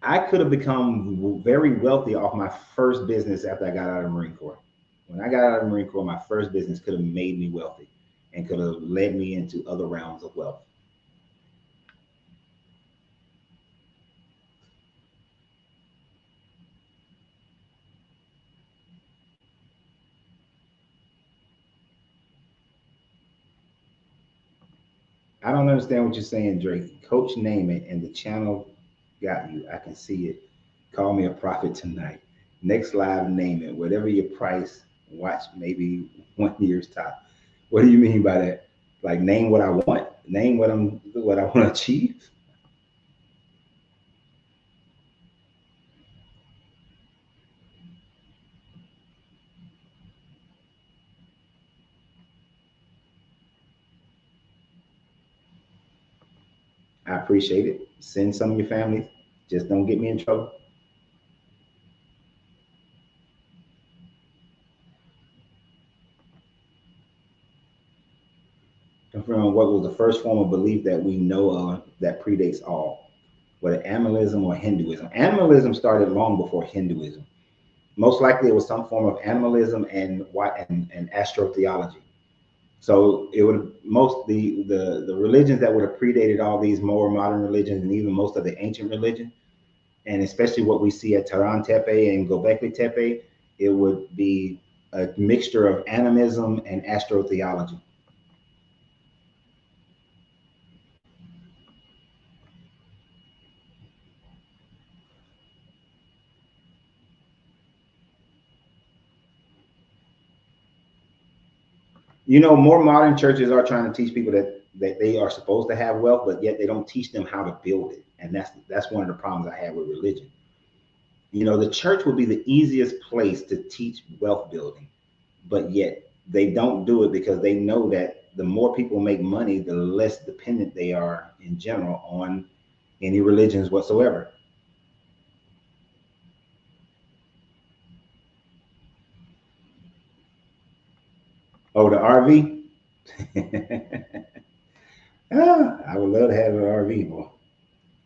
I could have become very wealthy off my first business after I got out of the Marine Corps. When I got out of the Marine Corps, my first business could have made me wealthy and could have led me into other realms of wealth. I don't understand what you're saying, Drake. Coach, name it, and the channel got you. I can see it. Call me a prophet tonight. Next live, name it. Whatever your price, watch maybe 1 year's top. What do you mean by that? Like name what I want, name what I want to achieve. I appreciate it. Send some of your family. Just don't get me in trouble. Confirm what was the first form of belief that we know of that predates all, whether animalism or Hinduism. Animalism started long before Hinduism. Most likely, it was some form of animalism and astrotheology. So it would most the religions that would have predated all these more modern religions and even most of the ancient religion, and especially what we see at Taran Tepe and Gobekli Tepe, it would be a mixture of animism and astrotheology. More modern churches are trying to teach people that they are supposed to have wealth, but yet they don't teach them how to build it, and that's one of the problems I have with religion. The church would be the easiest place to teach wealth building, but yet they don't do it because they know that the more people make money, the less dependent they are in general on any religions whatsoever. Oh, the RV. I would love to have an RV, boy.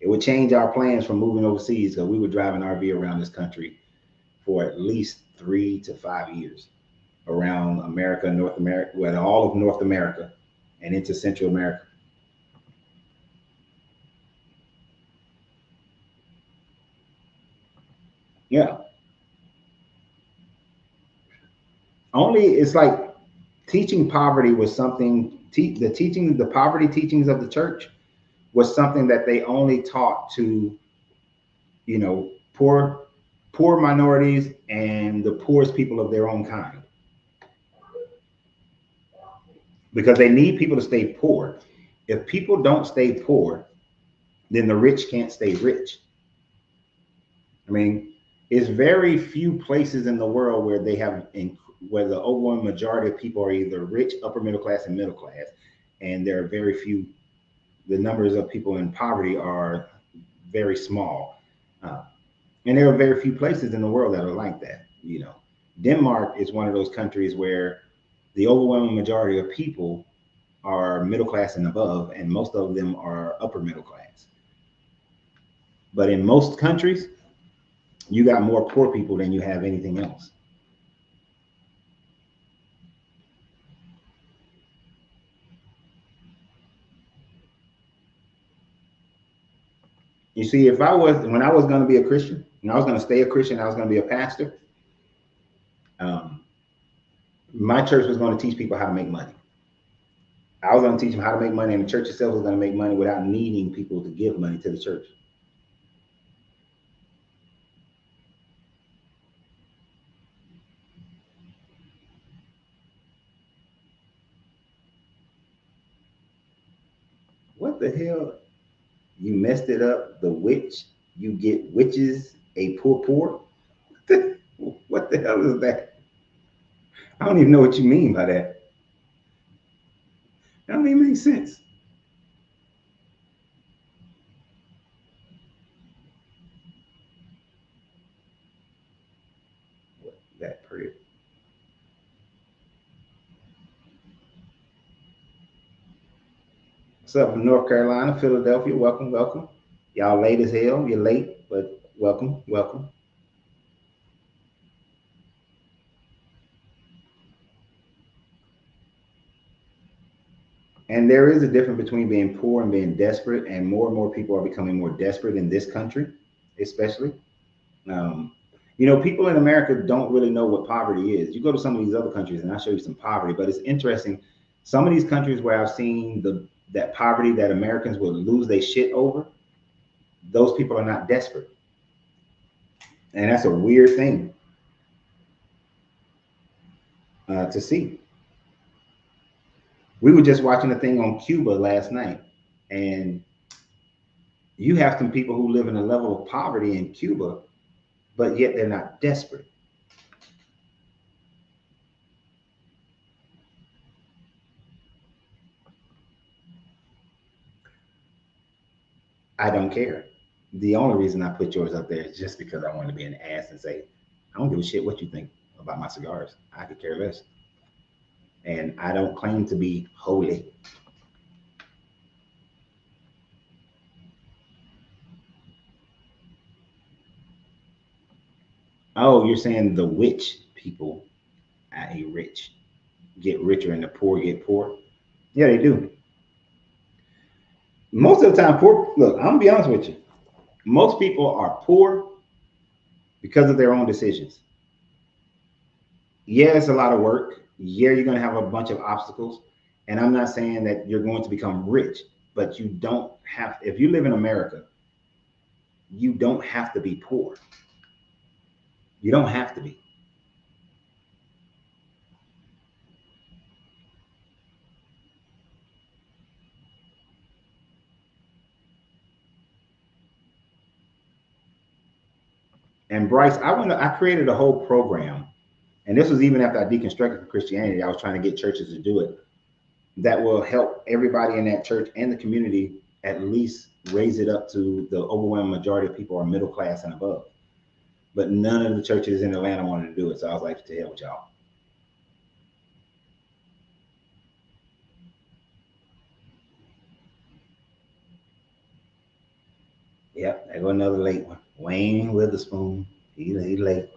It would change our plans from moving overseas because we would drive an RV around this country for at least 3 to 5 years around America, North America, well, all of North America and into Central America. Yeah. Only it's like teaching poverty was something, the poverty teachings of the church was something that they only taught to, poor minorities and the poorest people of their own kind because they need people to stay poor. If people don't stay poor, then the rich can't stay rich. I mean, it's very few places in the world where where the overwhelming majority of people are either rich, upper middle class, and middle class, and there are very few. The numbers of people in poverty are very small, uh, and there are very few places in the world that are like that. Denmark is one of those countries where the overwhelming majority of people are middle class and above, and most of them are upper middle class. But in most countries, you got more poor people than you have anything else. You see, if I was when I was going to be a Christian, and I was going to stay a Christian, I was going to be a pastor. Um, my church was going to teach people how to make money. I was going to teach them how to make money, and the church itself was going to make money without needing people to give money to the church. the hell? You messed it up. The witch, you get witches, a poor. What the hell is that? I don't even know what you mean by that. That don't even make sense. That pretty. What's up from North Carolina, Philadelphia? Welcome, welcome. Y'all late as hell. You're late, but welcome, welcome. And there is a difference between being poor and being desperate, and more people are becoming more desperate in this country, especially. Um, people in America don't really know what poverty is. You go to some of these other countries, and I'll show you some poverty. But it's interesting. Some of these countries where I've seen the that poverty that Americans will lose their shit over, those people are not desperate, and that's a weird thing to see. We were just watching a thing on Cuba last night, and you have some people who live in a level of poverty in Cuba, but yet they're not desperate. I don't care. The only reason I put yours up there is just because I wanted to be an ass and say, I don't give a shit what you think about my cigars. I could care less. And I don't claim to be holy. Oh, you're saying the rich people are rich get richer and the poor get poor? Yeah, they do. Most of the time, poor, look, I'm gonna be honest with you. Most people are poor because of their own decisions. Yeah, it's a lot of work. Yeah, you're going to have a bunch of obstacles. And I'm not saying that you're going to become rich, but you don't have, if you live in America, you don't have to be poor. You don't have to be. And Bryce, I created a whole program, and this was even after I deconstructed from Christianity. I was trying to get churches to do it that will help everybody in that church and the community at least raise it up to the overwhelming majority of people are middle class and above. But none of the churches in Atlanta wanted to do it. So I was like, to hell with y'all. Yep, there go another late one. Wayne Witherspoon. He late.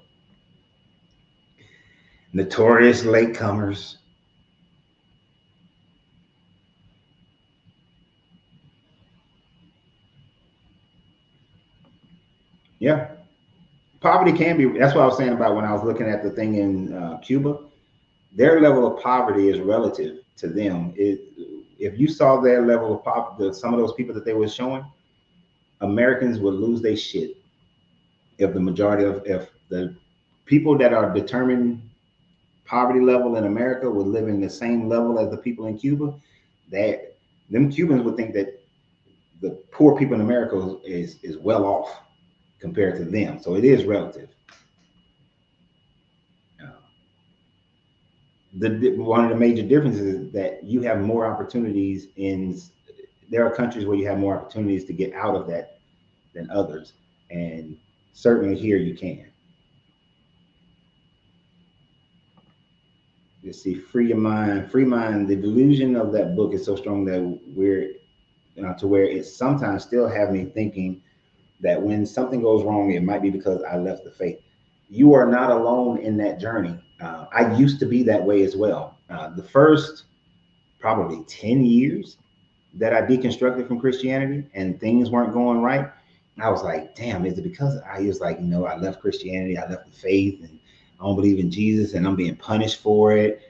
Notorious latecomers. Yeah, poverty can be. That's what I was saying about when I was looking at the thing in Cuba. Their level of poverty is relative to them. If you saw their level of poverty, some of those people that they were showing, Americans would lose their shit if the majority of if the people that are determined poverty level in America would live in the same level as the people in Cuba, that them Cubans would think that the poor people in America is well off compared to them. So it is relative. Uh, one of the major differences is that you have more opportunities in. There are countries where you have more opportunities to get out of that than others, and certainly here you can. You see, free your mind, free mind. The delusion of that book is so strong that we're to where it sometimes still have me thinking that when something goes wrong, it might be because I left the faith. You are not alone in that journey. I used to be that way as well. The first probably 10 years that I deconstructed from Christianity and things weren't going right, I was like, damn, is it because I was like, I left Christianity, I left the faith, and I don't believe in Jesus, and I'm being punished for it.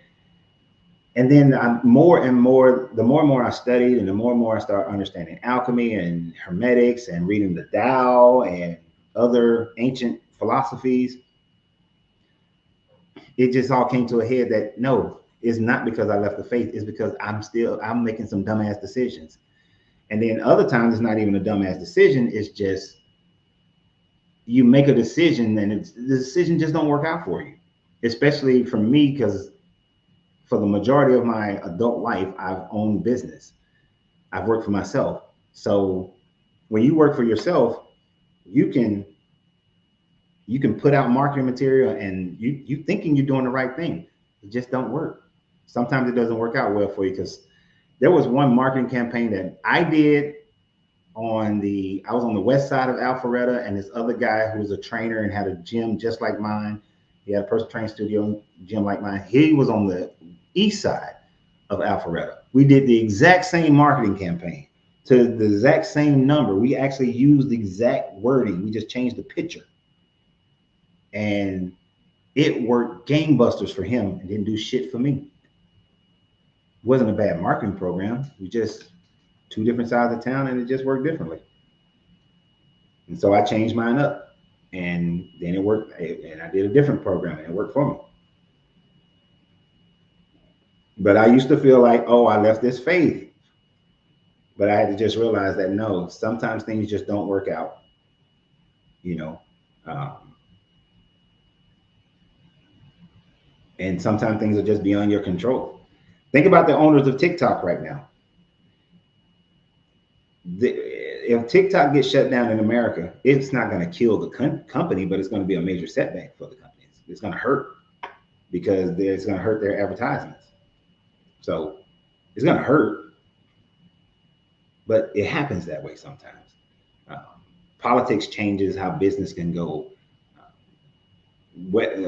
And then I'm more and more, the more and more I studied, and more I start understanding alchemy and hermetics and reading the Tao and other ancient philosophies, it just all came to a head that no, it's not because I left the faith, it's because I'm making some dumbass decisions. And then other times it's not even a dumbass decision. It's just you make a decision and the decision just don't work out for you. Especially for me, because for the majority of my adult life, I've owned business. I've worked for myself. So when you work for yourself, you can you can put out marketing material and you thinking you're doing the right thing. It just don't work. Sometimes it doesn't work out well for you because there was one marketing campaign that I did I was on the west side of Alpharetta, and this other guy who was a trainer and had a gym just like mine. He had a personal training studio gym like mine. He was on the east side of Alpharetta. We did the exact same marketing campaign to the exact same number. We actually used the exact wording. We just changed the picture. And it worked gangbusters for him and didn't do shit for me. It wasn't a bad marketing program. We just two different sides of town and it just worked differently. And so I changed mine up. And then it worked. And I did a different program and it worked for me. But I used to feel like, oh, I left this faith. But I had to just realize that no, sometimes things just don't work out. You know, um, and sometimes things are just beyond your control. Think about the owners of TikTok right now. If TikTok gets shut down in America, it's not going to kill the company, but it's going to be a major setback for the companies. It's going to hurt because it's going to hurt their advertisements. So it's going to hurt, but it happens that way sometimes. Politics changes how business can go.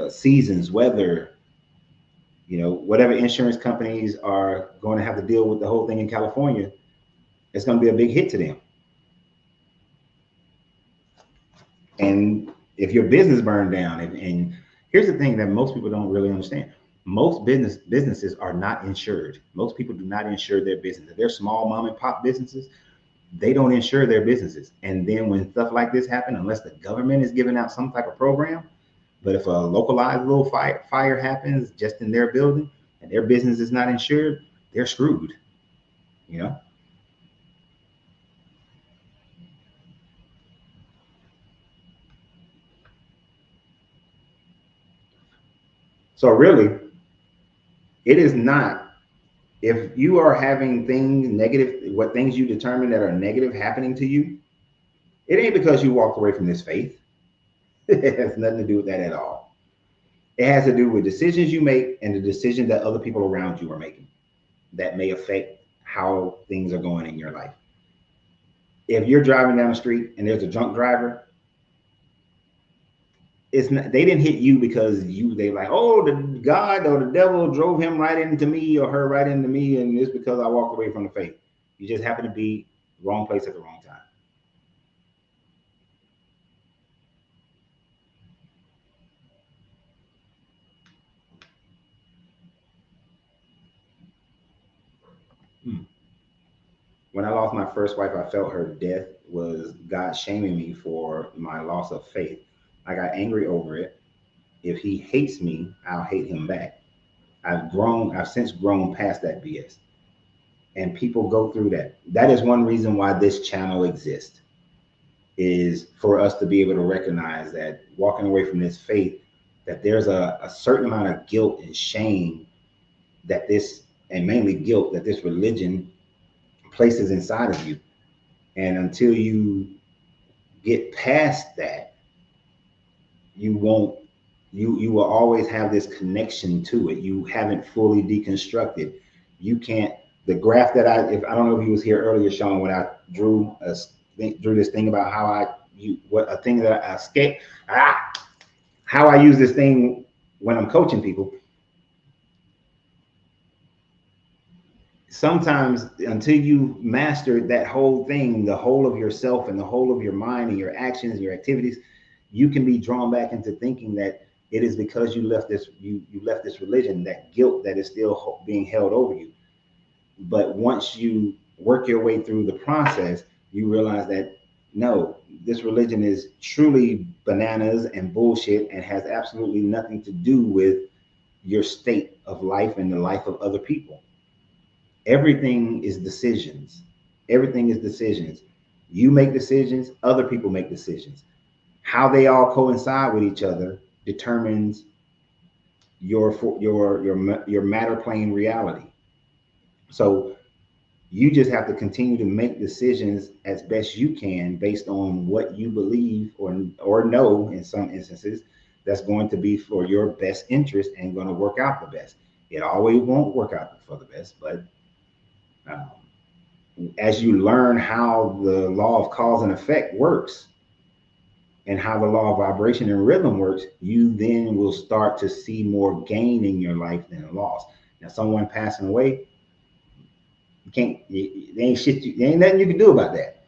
Seasons, weather, whatever insurance companies are going to have to deal with the whole thing in California, it's going to be a big hit to them. And if your business burned down, and here's the thing that most people don't really understand. Most businesses are not insured. Most people do not insure their business. If they're small mom and pop businesses, they don't insure their businesses. And then when stuff like this happens, unless the government is giving out some type of program, but if a localized little fire happens just in their building and their business is not insured, they're screwed, you know? So really, it is not, if you are having things negative, what things you determine that are negative happening to you, it ain't because you walked away from this faith. It has nothing to do with that at all. It has to do with decisions you make and the decisions that other people around you are making that may affect how things are going in your life. If you're driving down the street and there's a drunk driver, it's not, they didn't hit you because they like, oh, the God or the devil drove him right into me or her right into me, and it's because I walked away from the faith. You just happen to be wrong place at the wrong time. Hmm. When I lost my first wife, I felt her death was God shaming me for my loss of faith. I got angry over it. If he hates me, I'll hate him back. I've since grown past that BS. And people go through that. That is one reason why this channel exists, is for us to be able to recognize that walking away from this faith, that there's a certain amount of guilt and shame that this, and mainly guilt, that this religion places inside of you. And until you get past that, you won't, you will always have this connection to it. You haven't fully deconstructed. You can't, the graph that if I don't know if he was here earlier, Sean, when I drew this thing about how what a thing that I escape, how I use this thing when I'm coaching people. Sometimes until you master that whole thing, the whole of yourself and the whole of your mind and your actions and your activities, you can be drawn back into thinking that it is because you left this religion, that guilt that is still being held over you. But once you work your way through the process, you realize that no, this religion is truly bananas and bullshit and has absolutely nothing to do with your state of life and the life of other people. Everything is decisions. Everything is decisions. You make decisions, other people make decisions. How they all coincide with each other determines your matter plane reality. So you just have to continue to make decisions as best you can based on what you believe or know in some instances that's going to be for your best interest and going to work out the best. It always won't work out for the best, but um, as you learn how the law of cause and effect works and how the law of vibration and rhythm works, you then will start to see more gain in your life than loss. Now, someone passing away, you can't, there ain't shit, there ain't nothing you can do about that.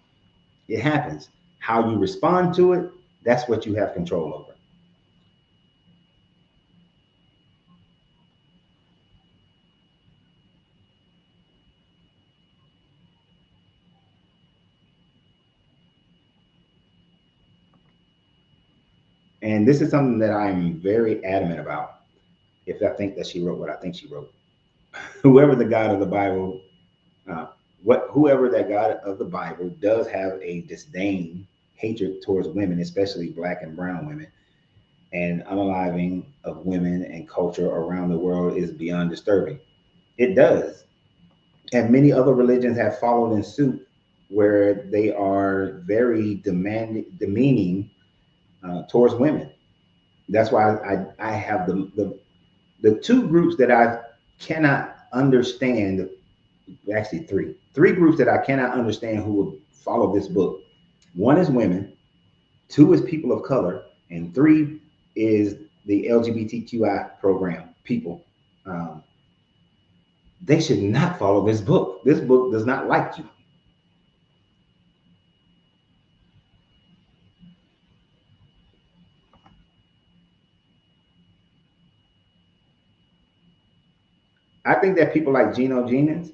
It happens. How you respond to it, that's what you have control over. And this is something that I'm very adamant about. If I think that she wrote what I think she wrote, whoever the God of the Bible, uh, whoever that God of the Bible does have a disdain, hatred towards women, especially black and brown women, and unaliving of women and culture around the world is beyond disturbing. It does. And many other religions have followed in suit where they are very demeaning towards women. That's why I have the two groups that I cannot understand, actually three groups that I cannot understand who will follow this book. One is women, two is people of color, and three is the LGBTQI program people. Um, they should not follow this book. This book does not like you. I think that people like Jennings,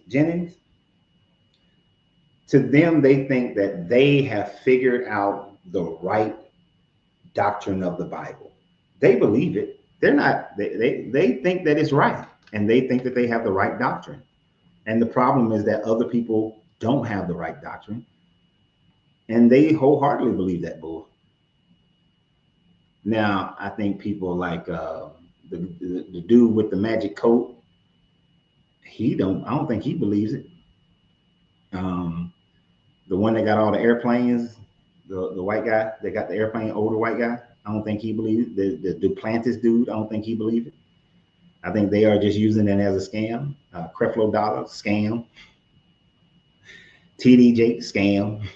to them, they think that they have figured out the right doctrine of the Bible. They believe it. They're not, they think that it's right and they think that they have the right doctrine. And the problem is that other people don't have the right doctrine and they wholeheartedly believe that bull. Now, I think people like the dude with the magic coat, I don't think he believes it. Um, the one that got all the airplanes, the white guy that got the airplane, older white guy, I don't think he believes it. The Duplantis dude, I don't think he believes it. I think they are just using it as a scam. Creflo Dollar, scam. TD Jake, scam.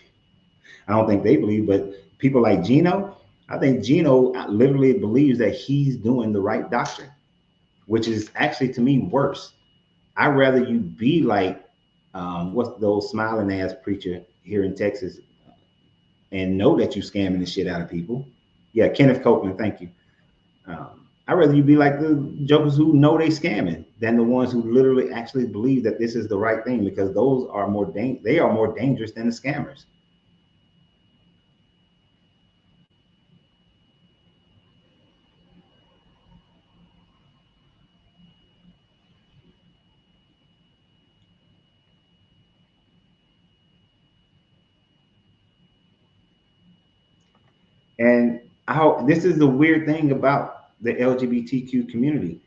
I don't think they believe, but people like Gino, I think Gino literally believes that he's doing the right doctrine, which is actually to me worse. I'd rather you be like, what's the old smiling ass preacher here in Texas and know that you're scamming the shit out of people. Yeah, Kenneth Copeland, thank you. I'd rather you be like the jokers who know they scamming than the ones who literally actually believe that this is the right thing, because those are they are more dangerous than the scammers. And how this is the weird thing about the LGBTQ community.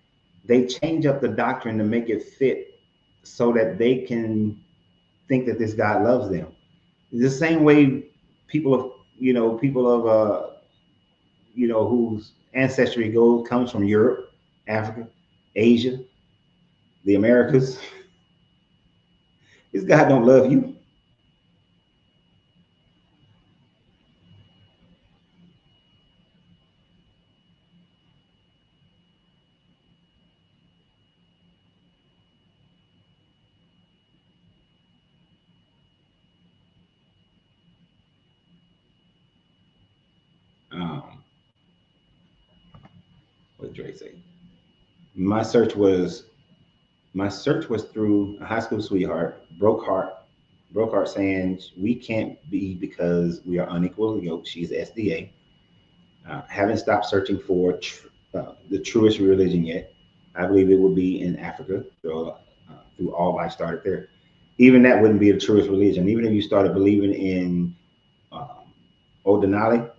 They change up the doctrine to make it fit so that they can think that this God loves them. The same way people of people of whose ancestry goes comes from Europe, Africa, Asia, the Americas. This God don't love you. Um, what did Dre say? My search was my search was through a high school sweetheart, broke heart saying we can't be because we are unequally yoked. She's SDA. Haven't stopped searching for the truest religion yet. I believe it would be in Africa. So, through all life started there. Even that wouldn't be the truest religion. Even if you started believing in um, Odinali,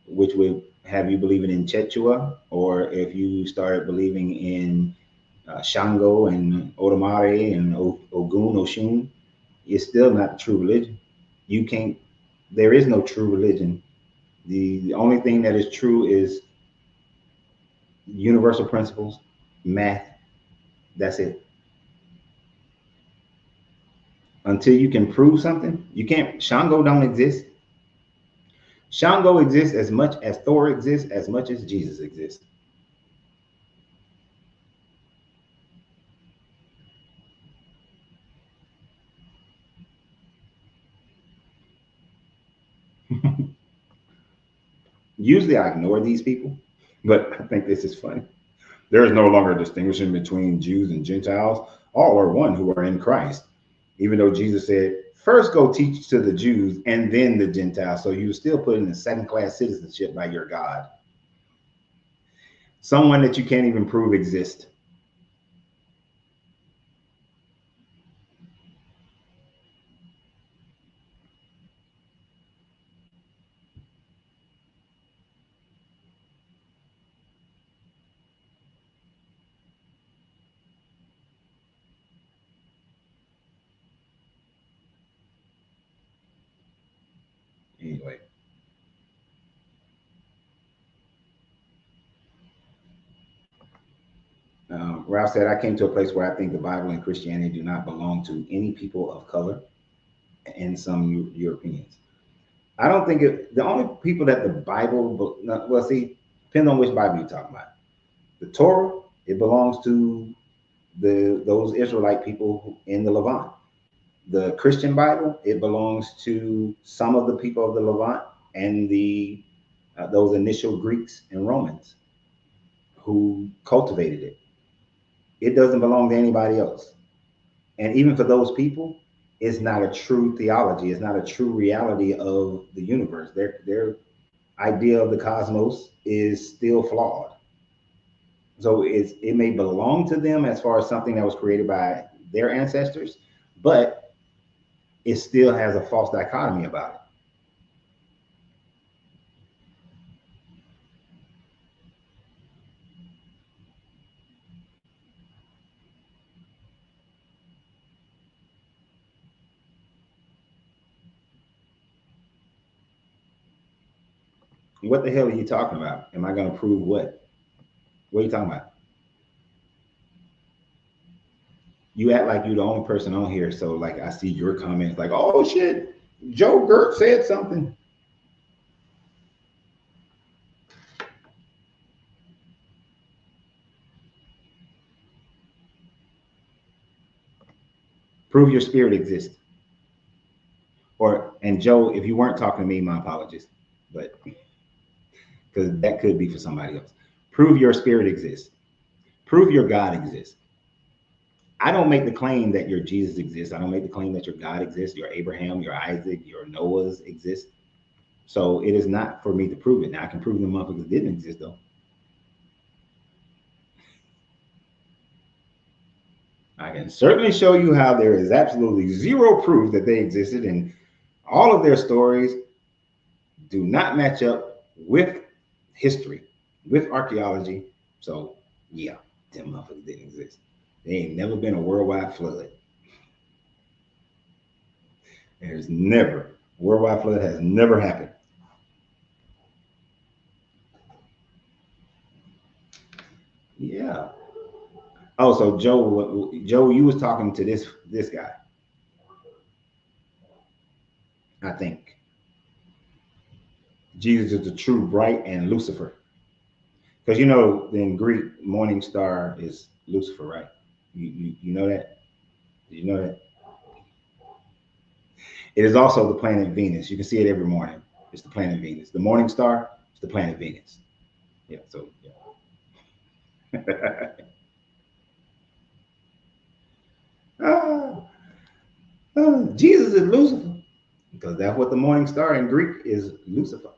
which would have you believing in Chechua, or if you started believing in Shango and Odamare and Ogun, Oshun, it's still not true religion. You can't, there is no true religion. The only thing that is true is universal principles, math. That's it. Until you can prove something, you can't. Shango don't exist. Shango exists as much as Thor exists, as much as Jesus exists. Usually I ignore these people, but I think this is funny. There is no longer a distinction between Jews and Gentiles. All are one who are in Christ. Even though Jesus said, first go teach to the Jews and then the Gentiles. So you still put in a second class citizenship by your God. Someone that you can't even prove exists. Anyway, Ralph said, I came to a place where I think the Bible and Christianity do not belong to any people of color and some Europeans. I don't think it, the only people that the Bible, well, see, depends on which Bible you're talking about. The Torah, it belongs to those Israelite people in the Levant. The Christian Bible, it belongs to some of the people of the Levant and the those initial Greeks and Romans who cultivated it. It doesn't belong to anybody else. And even for those people, it's not a true theology. It's not a true reality of the universe. Their idea of the cosmos is still flawed. So it may belong to them as far as something that was created by their ancestors, but it still has a false dichotomy about it. What the hell are you talking about? Am I going to prove what? What are you talking about? You act like you're the only person on here, so like I see your comments like, oh shit, Joe Gert said something. Prove your spirit exists. Or and Joe, if you weren't talking to me, my apologies, but because that could be for somebody else. Prove your spirit exists. Prove your God exists. I don't make the claim that your Jesus exists. I don't make the claim that your God exists, your Abraham, your Isaac, your Noah's exist. So it is not for me to prove it. Now I can prove the motherfuckers didn't exist though. I can certainly show you how there is absolutely zero proof that they existed, and all of their stories do not match up with history, with archaeology. So yeah, them motherfuckers didn't exist. There ain't never been a worldwide flood. There's never worldwide flood has never happened. Yeah. Oh, so Joe, you was talking to this guy, I think. Jesus is the true bright and Lucifer. Because you know, in Greek, morning star is Lucifer, right? You know that? Did you know that? It is also the planet Venus. You can see it every morning. It's the planet Venus. The morning star is the planet Venus. Yeah, so yeah. ah, Jesus is Lucifer. Because that's what the morning star in Greek is, Lucifer.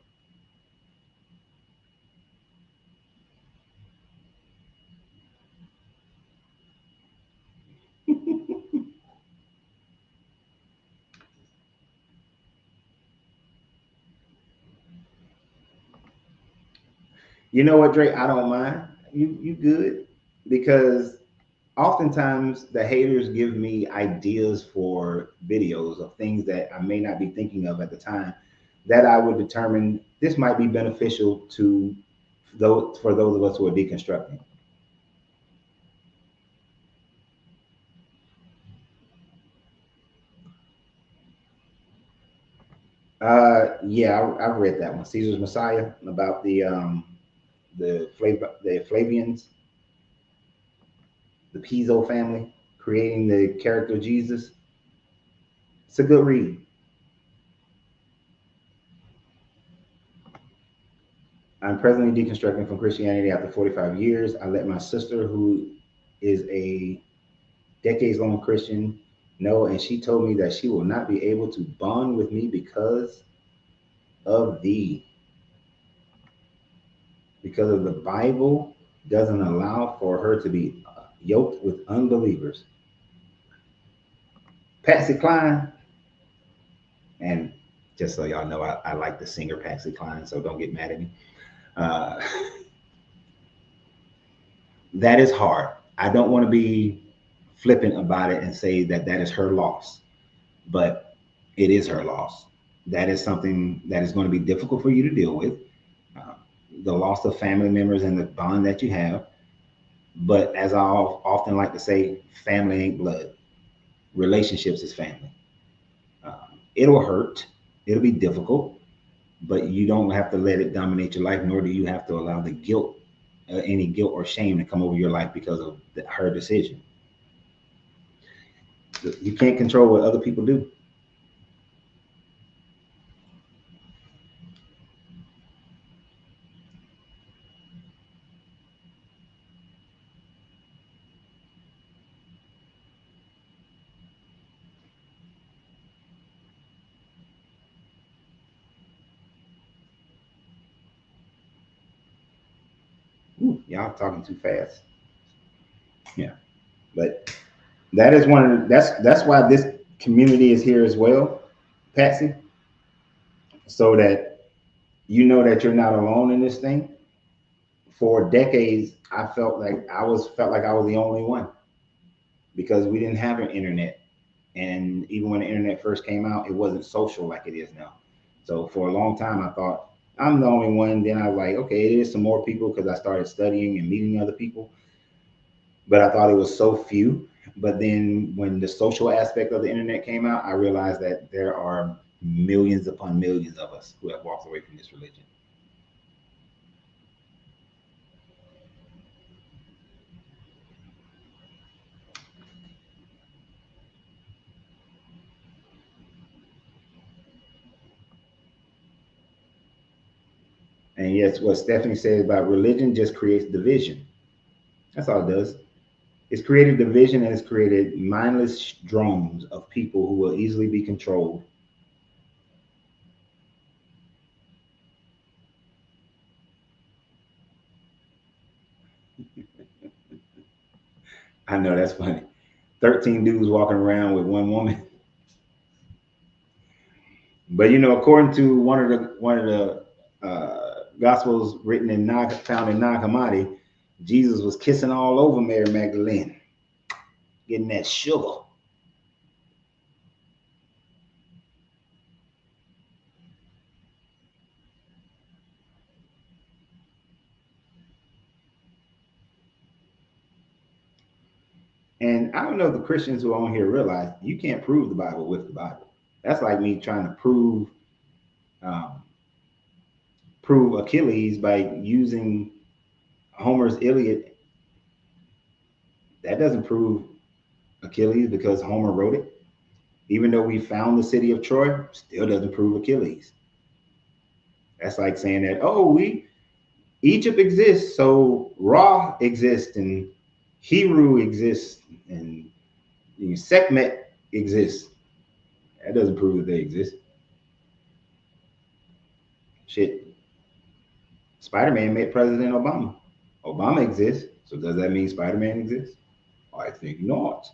You know what, Drake? I don't mind. You good because oftentimes the haters give me ideas for videos of things that I may not be thinking of at the time that I would determine this might be beneficial to those for those of us who are deconstructing. Yeah, I've read that one, Caesar's Messiah, about the Flavians, the Piso family, creating the character Jesus. It's a good read. I'm presently deconstructing from Christianity after 45 years. I let my sister, who is a decades long Christian, know, and she told me that she will not be able to bond with me of the because of the Bible doesn't allow for her to be yoked with unbelievers. Patsy Cline, and just so y'all know, I like the singer Patsy Cline, so don't get mad at me. Uh, that is hard. I don't want to be flippant about it and say that that is her loss, but it is her loss. That is something that is going to be difficult for you to deal with. Uh, the loss of family members and the bond that you have. But as I often like to say, family ain't blood. Relationships is family. It'll hurt. It'll be difficult, but you don't have to let it dominate your life, nor do you have to allow the guilt, any guilt or shame to come over your life because of her decision. You can't control what other people do. Ooh, y'all talking too fast. Yeah, but that is one of the, that's why this community is here as well, Patsy, so that you know that you're not alone in this thing. For decades, I felt like I was the only one because we didn't have an internet, and even when the internet first came out, it wasn't social like it is now. So for a long time, I thought I'm the only one. Then I was like, okay, it is some more people because I started studying and meeting other people, but I thought it was so few. But then when the social aspect of the internet came out, I realized that there are millions upon millions of us who have walked away from this religion. And yes, what Stephanie says about religion just creates division. That's all it does. It's created division and it's created mindless drones of people who will easily be controlled. I know that's funny. 13 dudes walking around with one woman. But you know, according to one of the gospels written in found in Nag Hammadi, Jesus was kissing all over Mary Magdalene, getting that sugar. And I don't know if the Christians who are on here realize you can't prove the Bible with the Bible. That's like me trying to um, prove Achilles by using Homer's Iliad. That doesn't prove Achilles because Homer wrote it. Even though we found the city of Troy, still doesn't prove Achilles. That's like saying that, oh, we Egypt exists, so Ra exists and Heru exists and Sekhmet exists. That doesn't prove that they exist. Shit. Spider-Man met President Obama. Obama exists, so does that mean Spider-Man exists? I think not.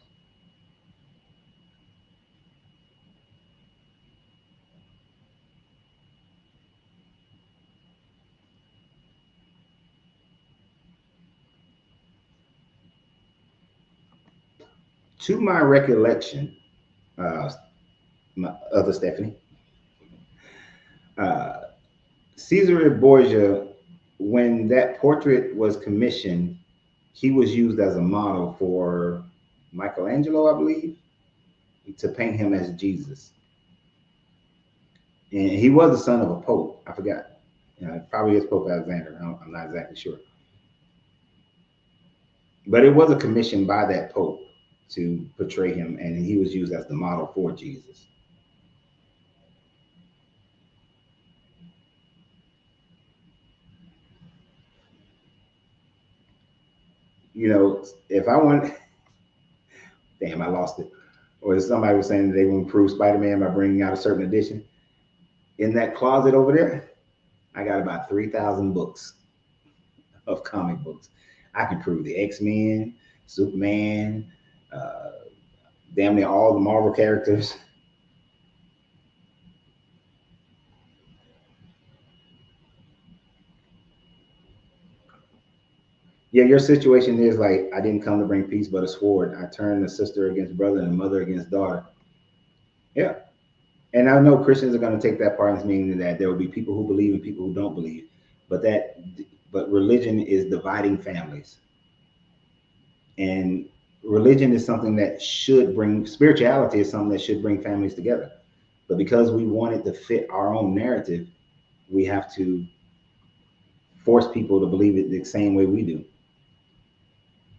To my recollection, uh, my other Stephanie, uh, Caesar Borgia, when that portrait was commissioned, he was used as a model for Michelangelo, I believe, to paint him as Jesus. And he was the son of a pope. I forgot. Probably is Pope Alexander. I'm not exactly sure. But it was a commission by that pope to portray him, and he was used as the model for Jesus. If I want, damn, I lost it. Or somebody was saying that they will improve Spider-Man by bringing out a certain edition. In that closet over there, I got about 3,000 books of comic books. I can prove the X-Men, Superman, uh, damn near all the Marvel characters. Yeah, your situation is like, I didn't come to bring peace but a sword. I turned the sister against brother and the mother against daughter. Yeah. And I know Christians are going to take that part as meaning that there will be people who believe and people who don't believe. But but religion is dividing families. And religion is something that should bring, spirituality is something that should bring families together. But because we want it to fit our own narrative, we have to force people to believe it the same way we do.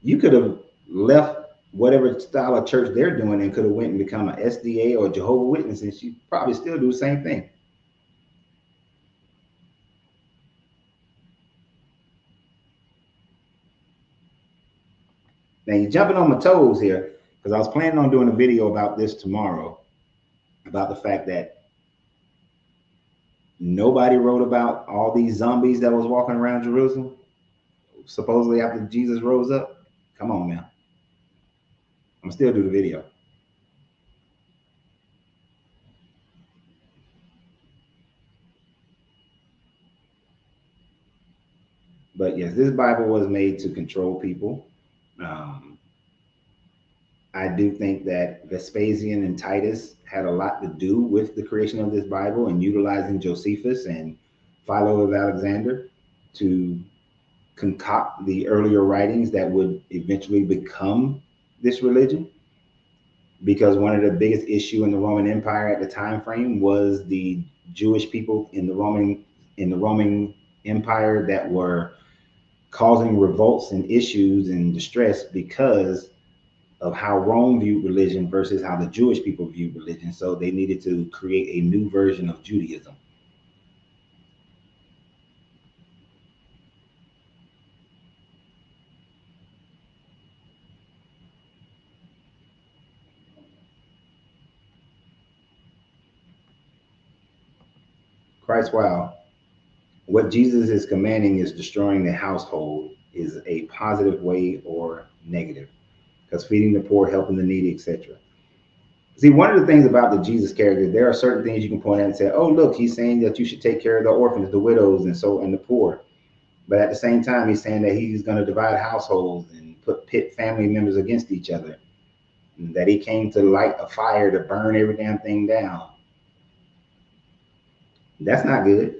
You could have left whatever style of church they're doing and could have went and become an SDA or Jehovah Witness, and she probably still do the same thing. Now you're jumping on my toes here because I was planning on doing a video about this tomorrow, about the fact that nobody wrote about all these zombies that was walking around Jerusalem, supposedly after Jesus rose up. Come on now. I'm still do the video. But yes, this Bible was made to control people. Um, I do think that Vespasian and Titus had a lot to do with the creation of this Bible and utilizing Josephus and Philo of Alexander to concoct the earlier writings that would eventually become this religion. Because one of the biggest issue in the Roman Empire at the time frame was the Jewish people in the Roman Empire that were causing revolts and issues and distress because of how Rome viewed religion versus how the Jewish people viewed religion. So they needed to create a new version of Judaism. Christ, wow. What Jesus is commanding is destroying the household is a positive way or negative. Because feeding the poor, helping the needy, etc. See, one of the things about the Jesus character, there are certain things you can point at and say, "Oh, look, he's saying that you should take care of the orphans, the widows, and the poor." But at the same time, he's saying that he's going to divide households and pit family members against each other. And that he came to light a fire to burn every damn thing down. That's not good.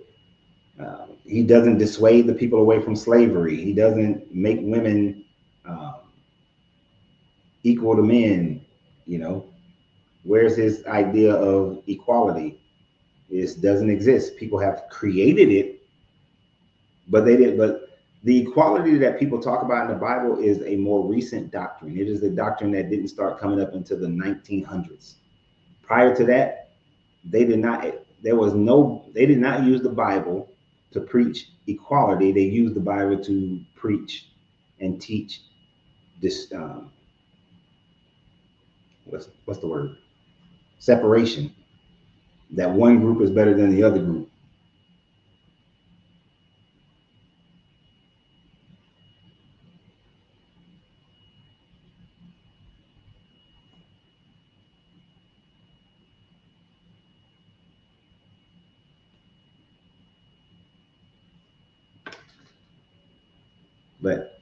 He doesn't dissuade the people away from slavery. He doesn't make women um, equal to men. You know, where's his idea of equality? It doesn't exist. People have created it, but they didn't. But the equality that people talk about in the Bible is a more recent doctrine. It is a doctrine that didn't start coming up until the 1900s. Prior to that, they did not. There was no. They did not use the Bible to preach equality. They used the Bible to preach and teach this. What's the word? Separation. That one group is better than the other group. But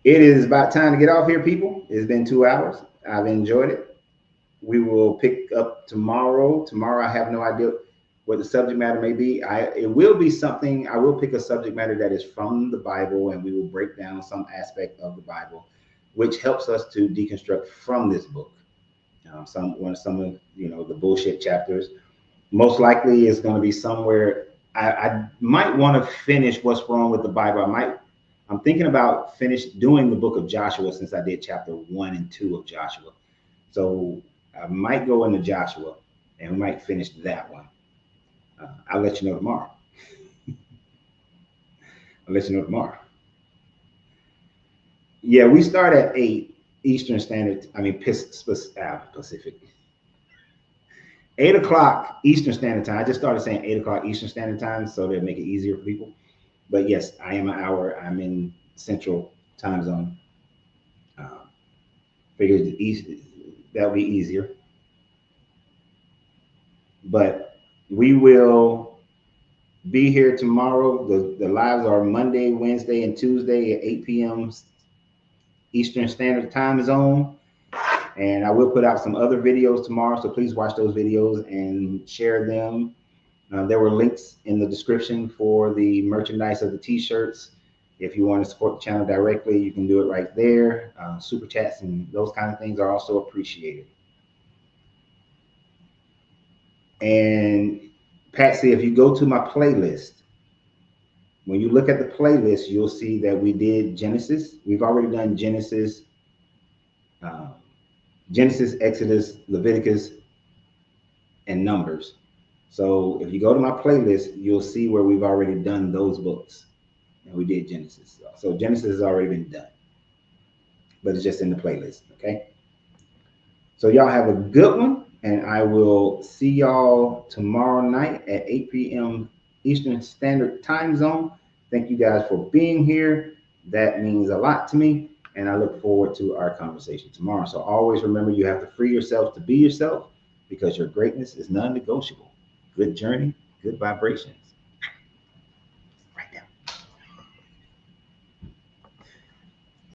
it is about time to get off here, people. It's been 2 hours. I've enjoyed it. We will pick up tomorrow. Tomorrow, I have no idea what the subject matter may be. It will be something. I will pick a subject matter that is from the Bible, and we will break down some aspect of the Bible, which helps us to deconstruct from this book. Some of the bullshit chapters. Most likely, is going to be somewhere. I might want to finish what's wrong with the Bible. I'm thinking about finish doing the book of Joshua since I did chapter 1 and 2 of Joshua. So I might go into Joshua and we might finish that one. I'll let you know tomorrow. I'll let you know tomorrow. Yeah, we start at 8 Eastern Standard. I mean, Pacific. 8 o'clock Eastern Standard Time. I just started saying 8 o'clock Eastern Standard Time so that make it easier for people. But yes, I am an hour. I'm in Central Time Zone. Figured that'll be easier. But we will be here tomorrow. The lives are Monday, Wednesday, and Tuesday at 8 p.m. Eastern Standard Time Zone. And I will put out some other videos tomorrow, so please watch those videos and share them. There were links in the description for the merchandise of the t-shirts. If you want to support the channel directly, you can do it right there. Super chats and those kind of things are also appreciated. And Patsy, if you go to my playlist, when you look at the playlist, you'll see that we did Genesis. We've already done Genesis, Exodus, Leviticus, and Numbers. So if you go to my playlist, you'll see where we've already done those books. And we did Genesis. So Genesis has already been done, but it's just in the playlist, okay? So y'all have a good one, and I will see y'all tomorrow night at 8 p.m. Eastern Standard Time Zone. Thank you guys for being here. That means a lot to me, and I look forward to our conversation tomorrow. So always remember, you have to free yourself to be yourself because your greatness is non-negotiable. Good journey, good vibration.